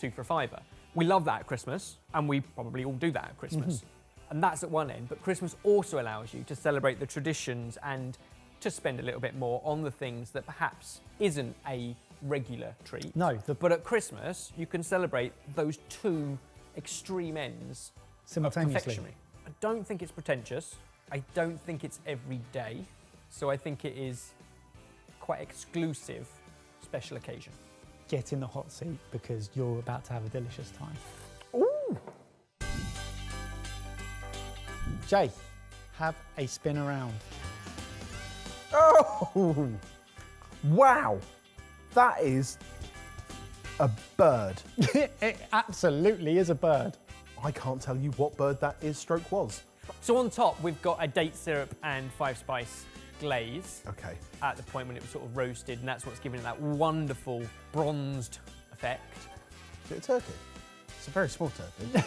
2 for £5. We love that at Christmas, and we probably all do that at Christmas. And that's at one end, but Christmas also allows you to celebrate the traditions and to spend a little bit more on the things that perhaps isn't a regular treat. No, But at Christmas, you can celebrate those two extreme ends of simultaneously. confectionery. I don't think it's pretentious. I don't think it's every day. So I think it is quite exclusive special occasion. Get in the hot seat because you're about to have a delicious time. Ooh! Jay, have a spin around. Oh! Wow! That is a bird. It absolutely is a bird. I can't tell you what bird that is stroke was. So on top, we've got a date syrup and 5-spice glaze Okay. at the point when it was sort of roasted, and that's what's giving it that wonderful bronzed effect. Is it a turkey? It's a very small turkey.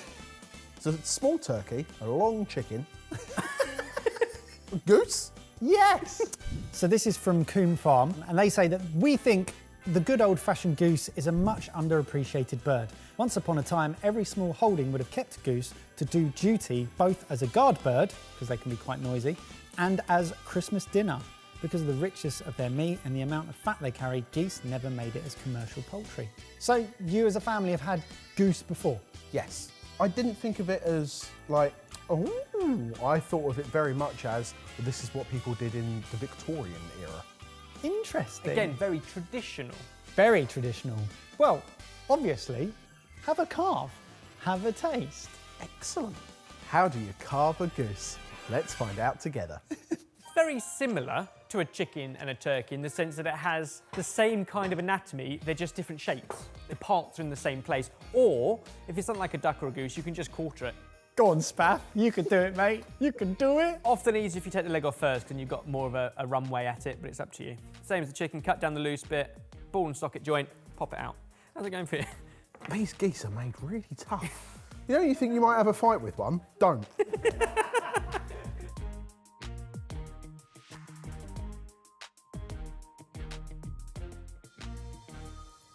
It's a small turkey, a long chicken. Goose? Yes! So this is from Coombe Farm, and they say that we think the good old-fashioned goose is a much underappreciated bird. Once upon a time, every small holding would have kept a goose to do duty both as a guard bird, because they can be quite noisy, and as Christmas dinner. Because of the richness of their meat and the amount of fat they carry, geese never made it as commercial poultry. So you as a family have had goose before? Yes. I didn't think of it as like, oh, I thought of it very much as, well, this is what people did in the Victorian era. Interesting. Again, very traditional. Very traditional. Well, obviously, have a carve, have a taste. Excellent. How do you carve a goose? Let's find out together. Very similar to a chicken and a turkey in the sense that it has the same kind of anatomy, they're just different shapes. The parts are in the same place. Or, if it's something like a duck or a goose, you can just quarter it. Go on, Spaff, you can do it, mate. You can do it. Often easier if you take the leg off first and you've got more of a runway at it, but it's up to you. Same as the chicken, cut down the loose bit, ball and socket joint, pop it out. How's it going for you? These geese are made really tough. You know, you think you might have a fight with one? Don't.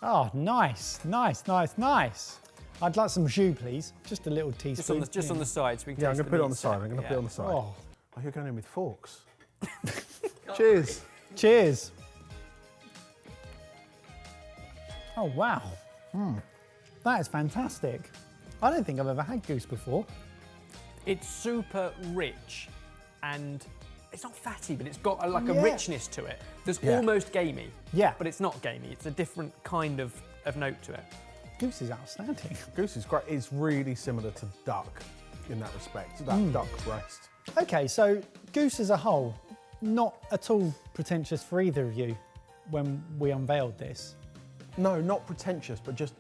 Oh, nice, nice, nice, nice. I'd like some jus, please. Just a little teaspoon. Just on the side, so we can Yeah, I'm taste going to put it on meat the side. set. I'm going to Yeah. put it on the side. Oh, Oh, you're going in with forks. Cheers. cheers. Oh, wow. That is fantastic. I don't think I've ever had goose before. It's super rich and it's not fatty, but it's got a Yeah. richness to it. There's Yeah. almost gamey. Yeah. But it's not gamey. It's a different kind of note to it. Goose is outstanding. Goose is great. It's really similar to duck in that respect. That duck breast. Okay, so goose as a whole, not at all pretentious for either of you when we unveiled this. No, not pretentious, but just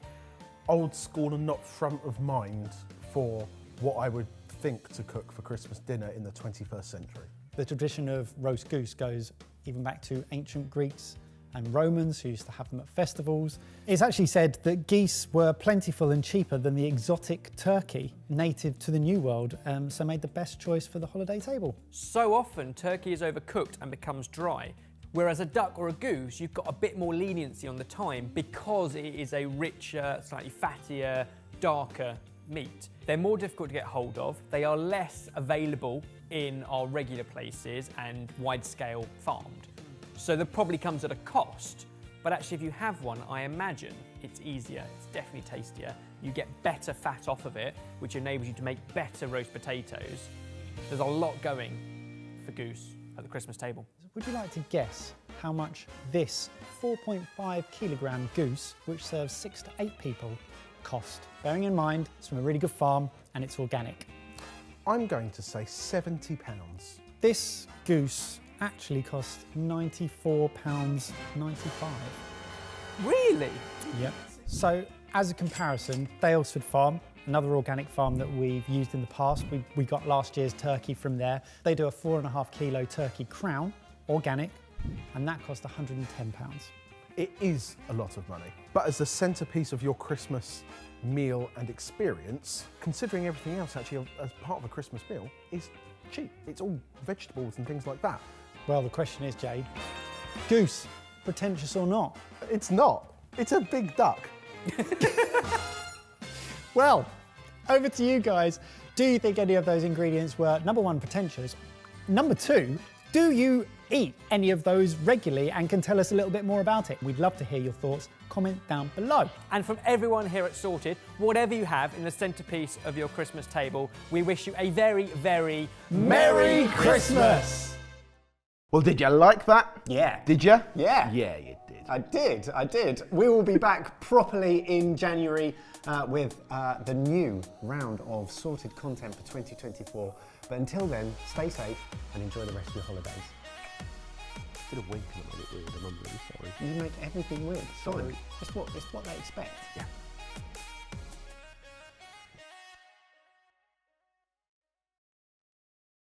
old school and not front of mind for what I would think to cook for Christmas dinner in the 21st century. The tradition of roast goose goes even back to ancient Greeks and Romans who used to have them at festivals. It's actually said that geese were plentiful and cheaper than the exotic turkey native to the New World, so made the best choice for the holiday table. So often, turkey is overcooked and becomes dry. Whereas a duck or a goose, you've got a bit more leniency on the time because it is a richer, slightly fattier, darker meat. They're more difficult to get hold of. They are less available in our regular places and wide-scale farmed. So that probably comes at a cost. But actually, if you have one, I imagine it's easier, it's definitely tastier. You get better fat off of it, which enables you to make better roast potatoes. There's a lot going for goose at the Christmas table. Would you like to guess how much this 4.5 kilogram goose, which serves 6 to 8 people, cost? Bearing in mind, it's from a really good farm and it's organic. I'm going to say £70. This goose actually cost £94.95. Really? Yep. So, as a comparison, Dalesford Farm, another organic farm that we've used in the past, we got last year's turkey from there. They do a 4.5 kilo turkey crown, organic, and that cost £110. It is a lot of money, but as the centrepiece of your Christmas meal and experience, considering everything else actually as part of a Christmas meal, is cheap. It's all vegetables and things like that. Well, the question is, Jade, goose, pretentious or not? It's not. It's a big duck. Well, over to you guys. Do you think any of those ingredients were, number one, pretentious? Number two, do you eat any of those regularly and can tell us a little bit more about it? We'd love to hear your thoughts. Comment down below. And from everyone here at Sorted, whatever you have in the centrepiece of your Christmas table, we wish you a very, very Merry Christmas! Well, did you like that? Yeah. Did you? Yeah. Yeah, you did. I did. We will be back properly in January with the new round of sorted content for 2024. But until then, stay safe and enjoy the rest of your holidays. Did a wink and I made it weird, and I'm really sorry. You make everything weird. Sorry. It's what they expect. Yeah.